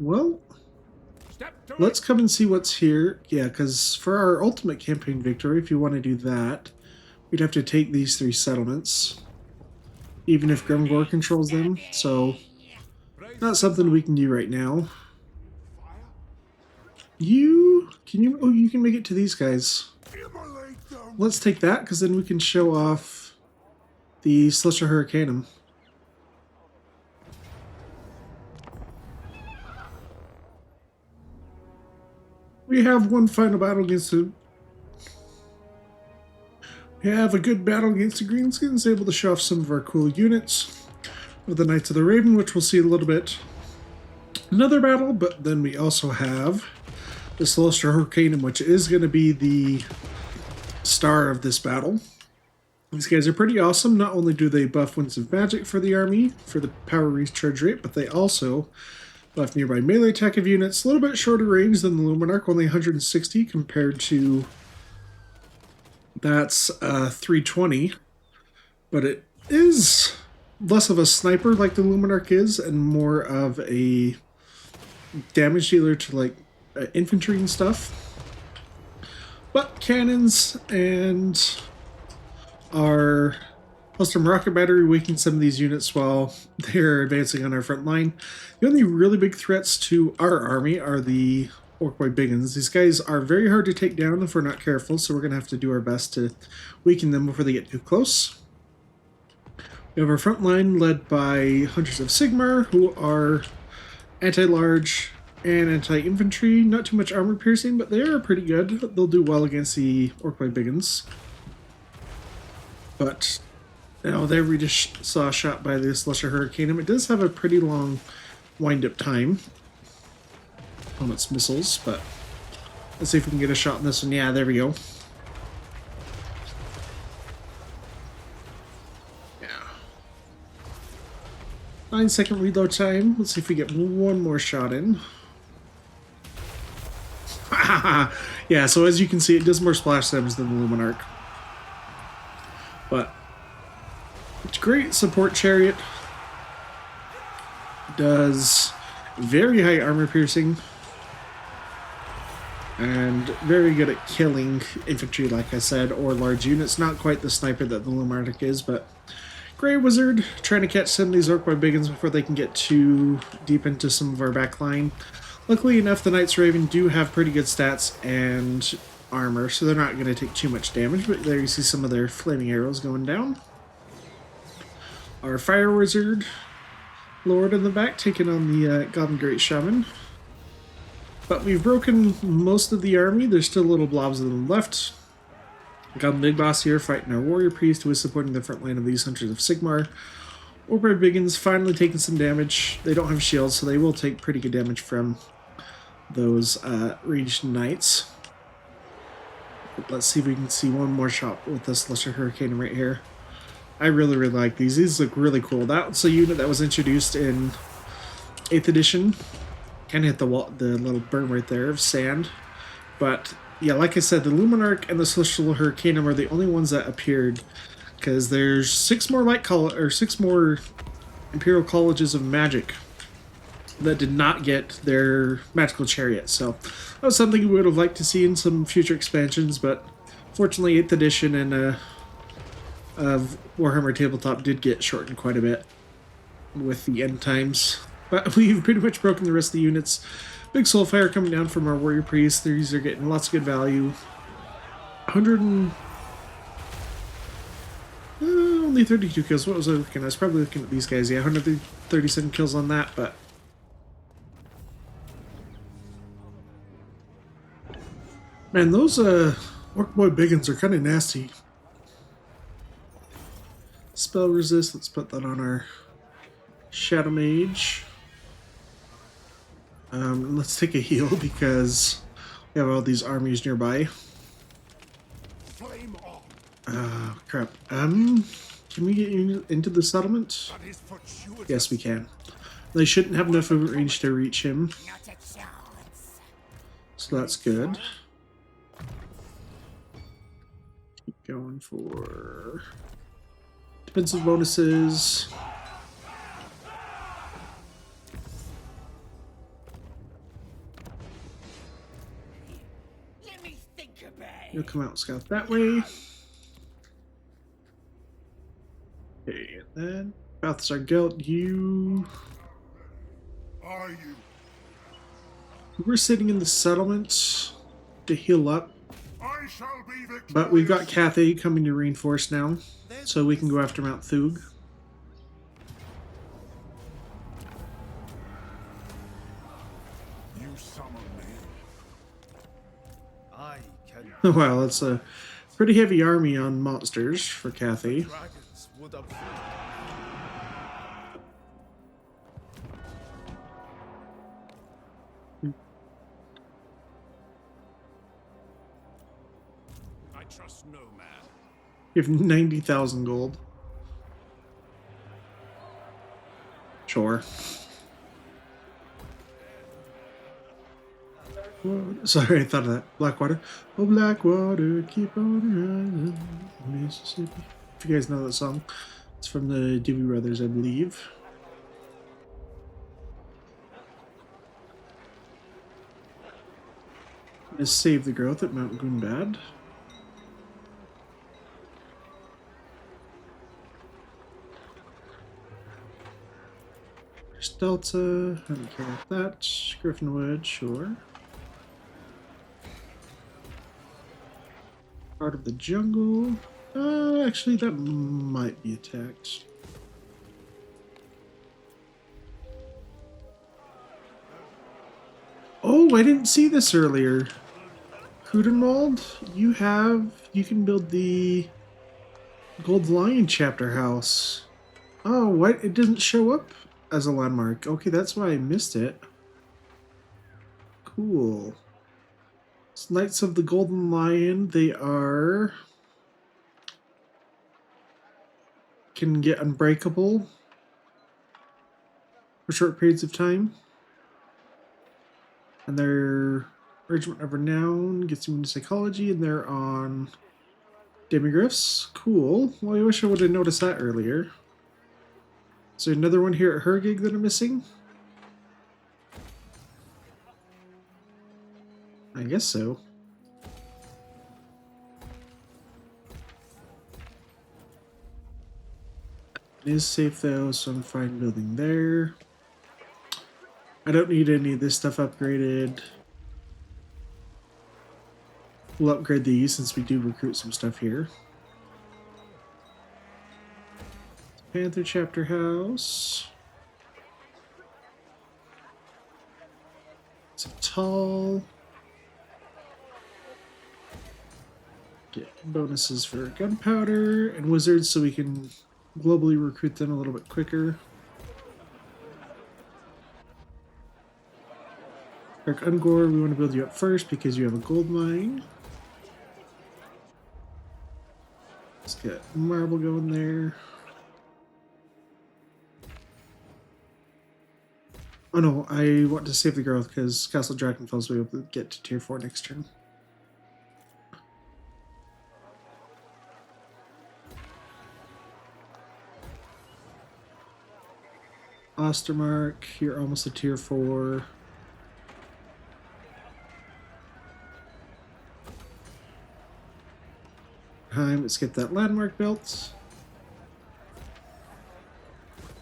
Well, Step to let's come and see what's here. Yeah, because for our ultimate campaign victory, if you want to do that, we'd have to take these 3 settlements. Even if Grumgor controls them, so not something we can do right now. You can make it to these guys. Let's take that, because then we can show off the Celestial Hurricanum. We have one final battle against the... We have a good battle against the Greenskins, able to show off some of our cool units. With the Knights of the Raven, which we'll see a little bit. Another battle, but then we also have the Celestial Hurricanum, which is going to be the star of this battle. These guys are pretty awesome. Not only do they buff Winds of Magic for the army, for the power recharge rate, but they also buff nearby melee attack of units. A little bit shorter range than the Luminarch, only 160 compared to that's 320. But it is less of a sniper like the Luminarch is, and more of a damage dealer to like infantry and stuff. But cannons and our custom rocket battery weaken some of these units while they're advancing on our front line. The only really big threats to our army are the Orkboy Biggins. These guys are very hard to take down if we're not careful, so we're going to have to do our best to weaken them before they get too close. We have our front line led by Hunters of Sigmar, who are anti-large and anti-infantry. Not too much armor piercing, but they are pretty good. They'll do well against the Orkboy Biggins. But now there we just saw a shot by the Celestial Hurricanum. It does have a pretty long wind-up time on its missiles, but let's see if we can get a shot in this one. Yeah, there we go. Yeah. 9-second reload time. Let's see if we get one more shot in. Yeah, so as you can see, it does more splash damage than the Luminarch. But it's great support chariot. Does very high armor piercing. And very good at killing infantry, like I said, or large units. Not quite the sniper that the Luminarch is, but Grey Wizard trying to catch some of these Orkboy Biggins before they can get too deep into some of our backline. Luckily enough, the Knights Raven do have pretty good stats and armor, so they're not going to take too much damage, but there you see some of their flaming arrows going down. Our Fire Wizard Lord in the back taking on the Goblin Great Shaman. But we've broken most of the army. There's still little blobs of them left. Goblin Big Boss here fighting our Warrior Priest, who is supporting the front line of these Hunters of Sigmar. Orbred Biggins finally taking some damage. They don't have shields, so they will take pretty good damage from those ranged knights. Let's see if we can see one more shot with this Lesser Hurricane right here. I really like these. These look really cool. That's a unit that was introduced in 8th edition. Kind of hit the wall, the little berm right there of sand. But yeah, like I said, the Luminarch and the Celestial Hurricanum are the only ones that appeared, because there's 6 more Imperial Colleges of Magic that did not get their magical chariot. So that was something we would have liked to see in some future expansions, but fortunately 8th edition and of Warhammer Tabletop did get shortened quite a bit with the end times. But we've pretty much broken the rest of the units. Big Soulfire coming down from our Warrior Priests. These are getting lots of good value. 100 and... only 32 kills. What was I looking at? I was probably looking at these guys. Yeah, 137 kills on that, but... Man, those Orc Boy Biggins are kind of nasty. Spell resist. Let's put that on our Shadow Mage. Let's take a heal because we have all these armies nearby. Flame on. Oh, crap. Can we get into the settlement? That is fortuitous. Yes, we can. They shouldn't have enough of a range to reach him. So that's good. Keep going for defensive bonuses. Let me think about it. You'll come out and scout that way. Okay, and then Balthasar Gelt, you... Are you? We're sitting in the settlement to heal up, I shall be victorious. but we've got Cathay coming to reinforce now, so we can go after Mount Thug. You summon me. I can Wow, that's a pretty heavy army on monsters for Cathay. dragons would have I trust no man. You have 90,000 gold. Sure. Sorry, I thought of that. Blackwater. Oh, Blackwater, keep on rising, Mississippi. If you guys know that song, it's from the Doobie Brothers, I believe. Let's save the growth at Mount Goonbad. There's Delta, I don't care about that. Griffinwood, sure. Part of the jungle. Actually, that might be attacked. Oh, I didn't see this earlier. Kudenwald, you can build the Gold Lion chapter house. Oh, what? It doesn't show up as a landmark. Okay, that's why I missed it. Cool. It's Knights of the Golden Lion. They are... can get unbreakable for short periods of time. And their Regiment of Renown gets immune to psychology, and they're on Demigriffs. Cool. Well, I wish I would have noticed that earlier. Is there another one here at Hergig that I'm missing? I guess so. It is safe though, so I'm fine building there. I don't need any of this stuff upgraded. We'll upgrade these since we do recruit some stuff here. Panther Chapter House. It's a tall. Get bonuses for gunpowder and wizards so we can globally recruit them a little bit quicker. Dark Ungor, we want to build you up first because you have a gold mine. Let's get marble going there. Oh no, I want to save the growth because Castle Drakenfels will be able to get to tier 4 next turn. Ostermark, you're almost a tier 4. Let's get that landmark built.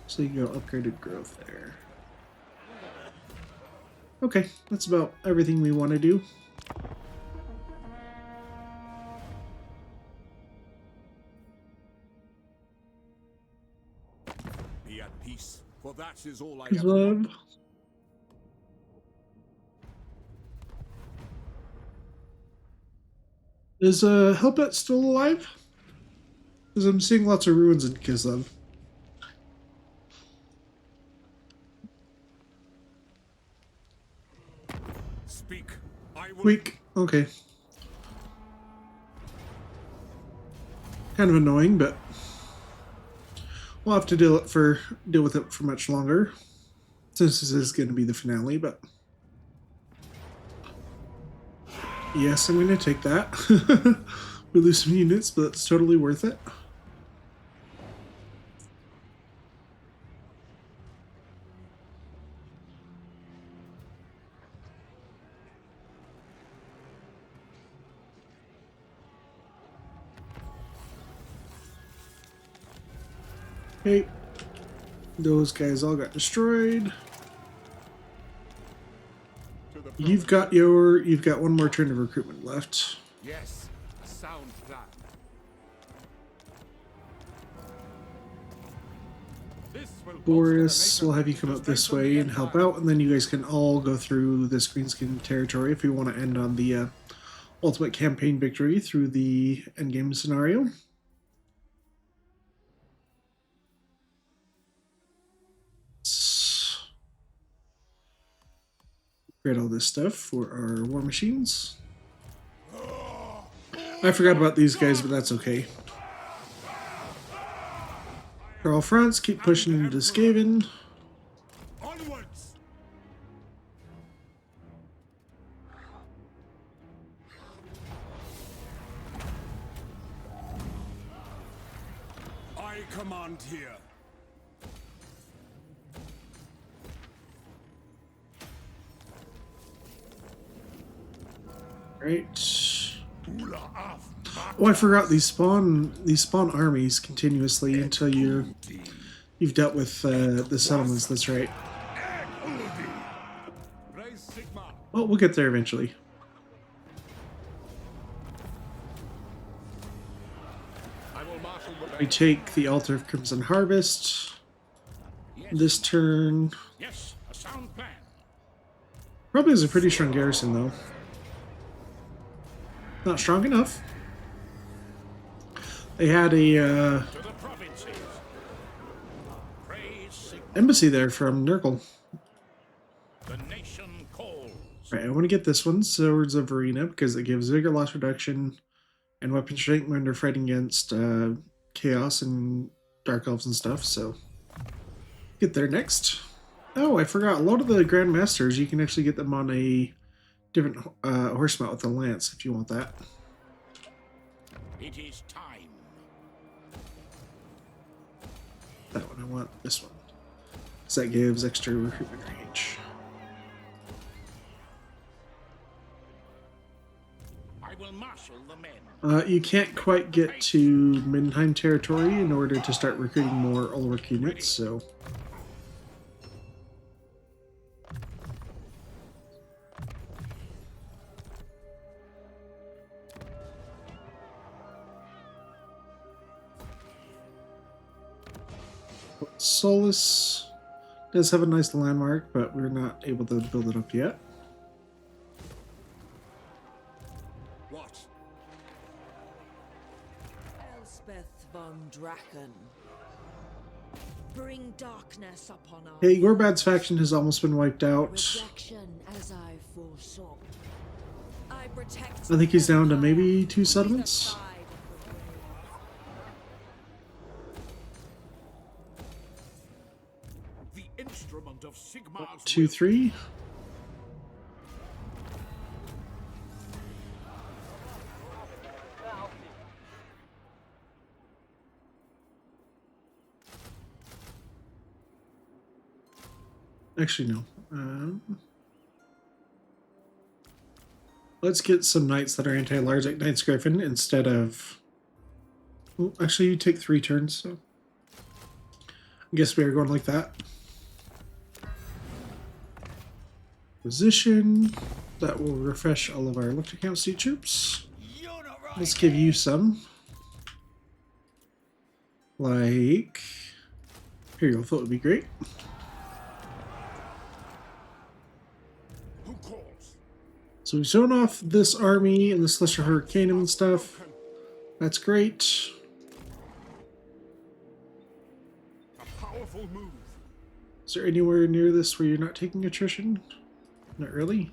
So you go upgraded growth there. Okay, that's about everything we want to do. Be at peace, for that is all I His ever love. want. Is Hellbat still alive? Because I'm seeing lots of ruins in Kislev. Speak. I will. Weak. Okay. Kind of annoying, but we'll have to deal with it for much longer, since this is going to be the finale. But yes, I'm going to take that. We lose some units, but it's totally worth it. Okay, those guys all got destroyed. You've got one more turn of recruitment left. Yes, a sound plan. This will Boris, we'll have you come up this way and help out, and then you guys can all go through this Greenskin territory if you want to end on the ultimate campaign victory through the endgame scenario. Let's upgrade all this stuff for our war machines. I forgot about these guys, but that's okay. Karl, Franz, keep pushing into Skaven. Onwards. I command here. Right. Oh, I forgot these spawn armies continuously until you've dealt with the settlements. That's right. Well, we'll get there eventually. We take the Altar of Crimson Harvest this turn. Yes, a sound plan. Probably is a pretty strong garrison though. Not strong enough. They had a To the provinces. Praise Sigmar. embassy there from Nurgle. The nation calls. Right, I want to get this one, Swords of Arena, because it gives vigor loss reduction and weapon strength when they're fighting against Chaos and Dark Elves and stuff, so get there next. Oh, I forgot, a lot of the Grand Masters, you can actually get them on a different horse mount with a lance if you want that. It is time. That one, I want this one. So that gives extra recruitment range. I will marshal the men. You can't quite get to Middenheim territory in order to start recruiting more Ulrich units, so Solus does have a nice landmark, but we're not able to build it up yet. What? Elspeth von Draken. Bring darkness upon our Hey, Gorbad's faction has almost been wiped out. rejection as I foresaw. I protect I think he's down to Empire. maybe 2 Either settlements. side of the grave. The instrument of Sigmar's 2, will. 3. Actually, no. Let's get some knights that are anti-large like Knight's Griffin instead of... Well, actually, you take 3 turns, so... I guess we are going like that. Position. That will refresh all of our electric count C troops. Let's give you some. Like... Imperial Foot would be great. Who calls? So we've shown off this army and the Celestial Hurricane and stuff. That's great. A powerful move. Is there anywhere near this where you're not taking attrition? Not really.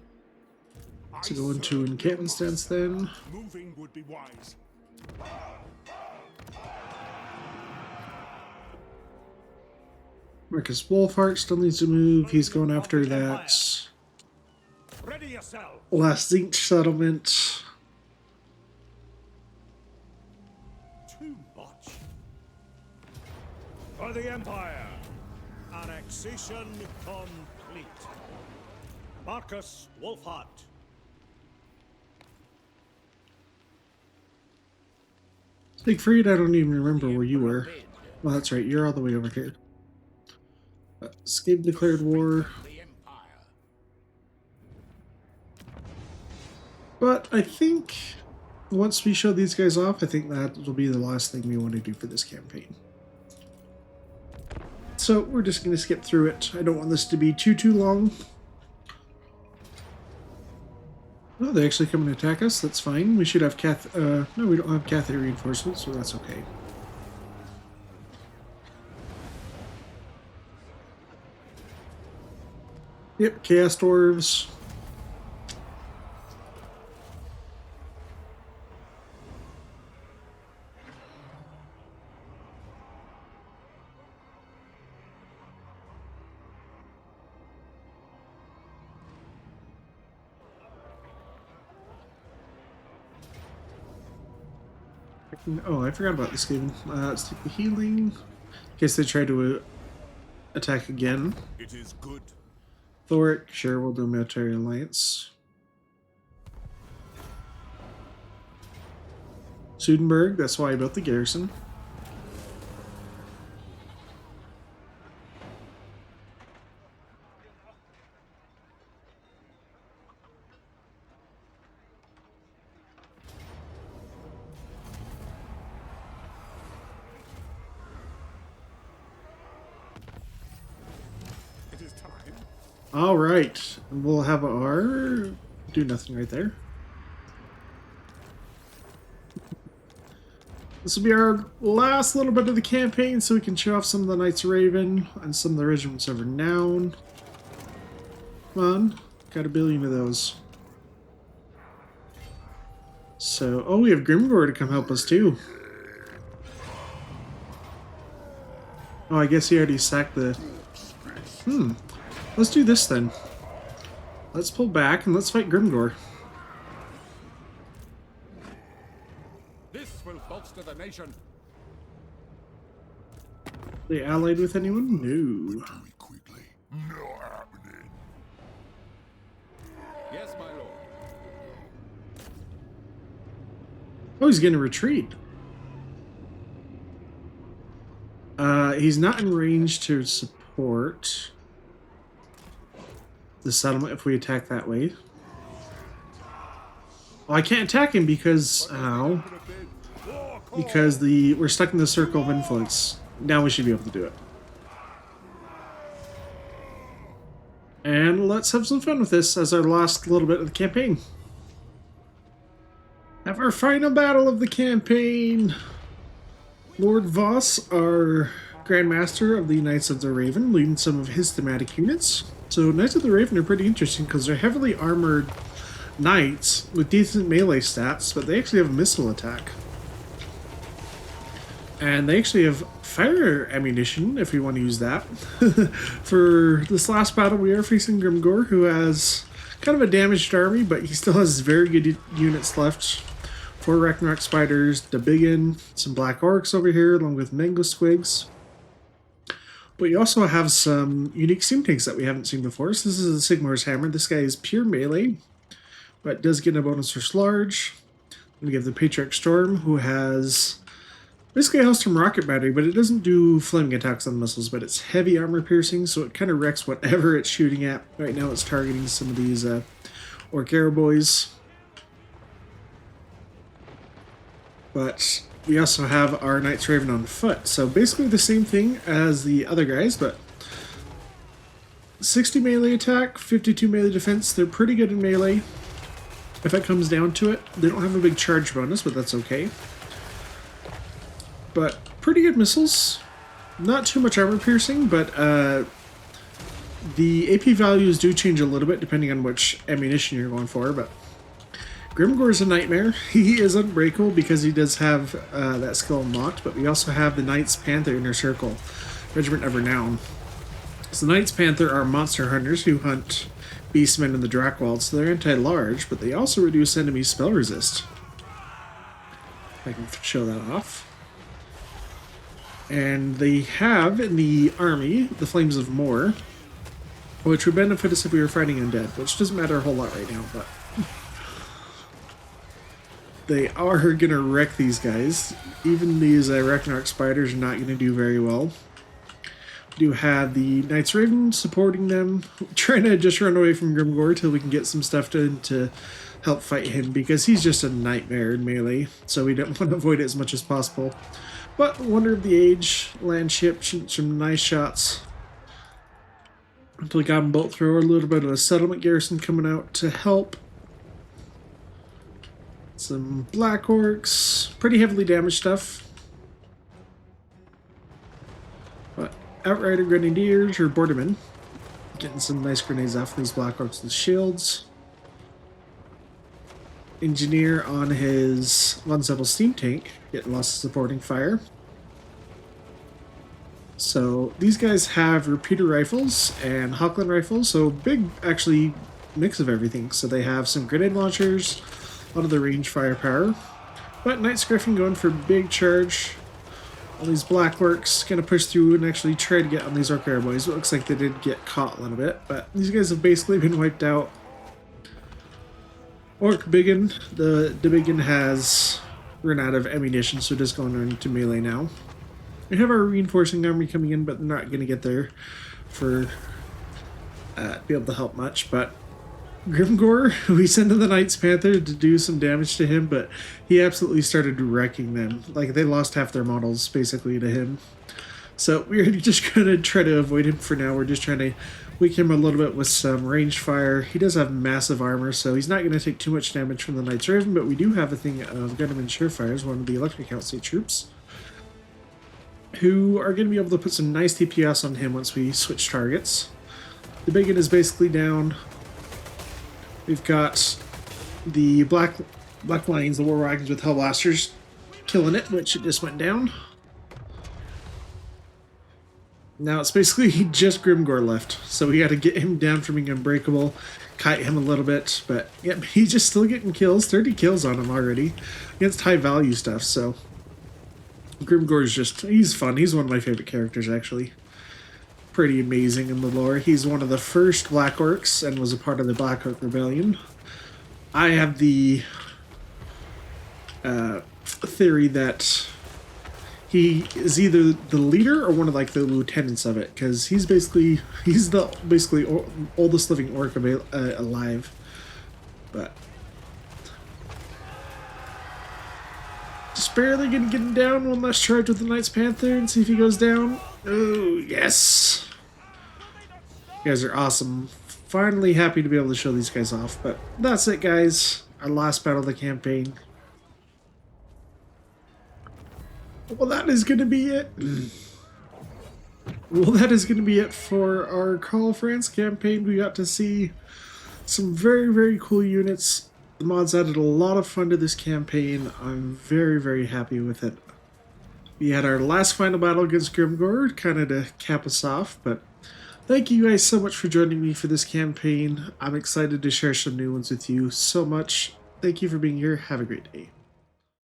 Let's go into encampment stance then. Moving would be wise. Marcus Wolfheart still needs to move. He's going after that Ready yourself. last Zinch settlement. Too much. For the Empire. Annexation complete. Marcus Wolfheart. Siegfried, I don't even remember where you were. Well, that's right. You're all the way over here. Escape declared war. The Empire. But I think once we show these guys off, I think that will be the last thing we want to do for this campaign. So we're just going to skip through it. I don't want this to be too long. Oh, they actually come and attack us. That's fine. We should have no, we don't have Cathar reinforcements, so that's okay. Yep, Chaos Dwarves. Oh, I forgot about this game. Let's take the healing. In case they try to attack again. It is good. Thoric, sure, we'll do military alliance. Sudenburg, that's why I built the garrison. It is time. All right, and we'll have our do nothing right there. This will be our last little bit of the campaign, so we can show off some of the Knights Raven and some of the regiments of renown. Come on, got a billion of those. So, oh, we have Grimgor to come help us too. Oh, I guess he already sacked the... Let's do this then. Let's pull back and let's fight Grimgor. This will bolster the nation. They allied with anyone? No. Do it quickly. No happening. Yes, my lord. Oh, he's gonna retreat. He's not in range to support the settlement if we attack that way. Oh, I can't attack him because because we're stuck in the circle of influence. Now we should be able to do it. And let's have some fun with this as our last little bit of the campaign. Have our final battle of the campaign. Lord Voss, our Grand Master of the Knights of the Raven, leading some of his thematic units. So Knights of the Raven are pretty interesting because they're heavily armored knights with decent melee stats, but they actually have missile attack. And they actually have fire ammunition, if we want to use that. For this last battle, we are facing Grimgor, who has kind of a damaged army, but he still has very good units left. 4 Ragnarok Spiders, the Biggin, some Black Orcs over here, along with Mango Squigs. But you also have some unique steam tanks that we haven't seen before. So this is a Sigmar's Hammer. This guy is pure melee, but does get a bonus for Slarge. We have the Patriarch Storm, who has basically a Hellstorm rocket battery, but it doesn't do flaming attacks on missiles, but it's heavy armor piercing, so it kind of wrecks whatever it's shooting at. Right now it's targeting some of these Orc Arrow boys. But we also have our Knights Raven on foot, so basically the same thing as the other guys, but 60 melee attack, 52 melee defense. They're pretty good in melee if it comes down to it. They don't have a big charge bonus, but that's okay. But pretty good missiles. Not too much armor piercing, but the AP values do change a little bit depending on which ammunition you're going for. But Grimgor is a nightmare. He is unbreakable because he does have that skill unlocked, but we also have the Knights Panther Inner Circle, Regiment of Renown. So the Knights Panther are monster hunters who hunt beastmen in the Drakewald, so they're anti-large, but they also reduce enemy spell resist. If I can show that off. And they have in the army the Flames of Moor, which would benefit us if we were fighting undead, which doesn't matter a whole lot right now, but they are going to wreck these guys. Even these Ragnarok Spiders are not going to do very well. We do have the Knights Raven supporting them, trying to just run away from Grimgor till we can get some stuff done to help fight him, because he's just a nightmare in melee, so we don't want to avoid it as much as possible. But Wonder of the Age, land ship, shooting some nice shots until we got them bolt thrower. A little bit of a settlement garrison coming out to help. Some Black Orcs, pretty heavily damaged stuff. But Outrider Grenadiers or Bordermen, getting some nice grenades off these Black Orcs with shields. Engineer on his Von Zebel steam tank, getting lots of supporting fire. So these guys have repeater rifles and Hawkland rifles, so big actually mix of everything. So they have some grenade launchers, a lot of the range firepower. But Knight's Griffin going for a big charge. All these Black Orcs gonna push through and actually try to get on these Orc Arrow boys. It looks like they did get caught a little bit, but these guys have basically been wiped out. Orc Biggin, the Biggin has run out of ammunition, so just going into melee now. We have our reinforcing army coming in, but they're not going to get there for be able to help much. But Grimgor, we sent in the Knights Panther to do some damage to him, but he absolutely started wrecking them. Like, they lost half their models basically to him. So we're just going to try to avoid him for now. We're just trying to weaken him a little bit with some ranged fire. He does have massive armor, so he's not going to take too much damage from the Knights Raven, but we do have a thing of Gunnerman Surefires, one of the Electric Outset troops, who are going to be able to put some nice DPS on him once we switch targets. The Biggin is basically down. We've got the Black Lions, the War Wagons with Hellblasters, killing it, which it just went down. Now it's basically just Grimgor left, so we got to get him down from being unbreakable, kite him a little bit, but yep, he's just still getting kills, 30 kills on him already, against high value stuff, so Grimgor is just, he's fun, he's one of my favorite characters actually. Pretty amazing in the lore. He's one of the first Black Orcs and was a part of the Black Orc Rebellion. I have the theory that he is either the leader or one of like the lieutenants of it, because he's the oldest living orc alive. But just barely gonna get him down. One last charge with the Knights Panther and see if he goes down. Oh yes, you guys are awesome. finally happy to be able to show these guys off. But that's it, guys. Our last battle of the campaign. Well, that is going to be it. Well, that is going to be it for our Karl France campaign. We got to see some very, very cool units. The mods added a lot of fun to this campaign. I'm very, very happy with it. We had our last final battle against Grimgore, kind of to cap us off, but thank you guys so much for joining me for this campaign. I'm excited to share some new ones with you so much. Thank you for being here. Have a great day.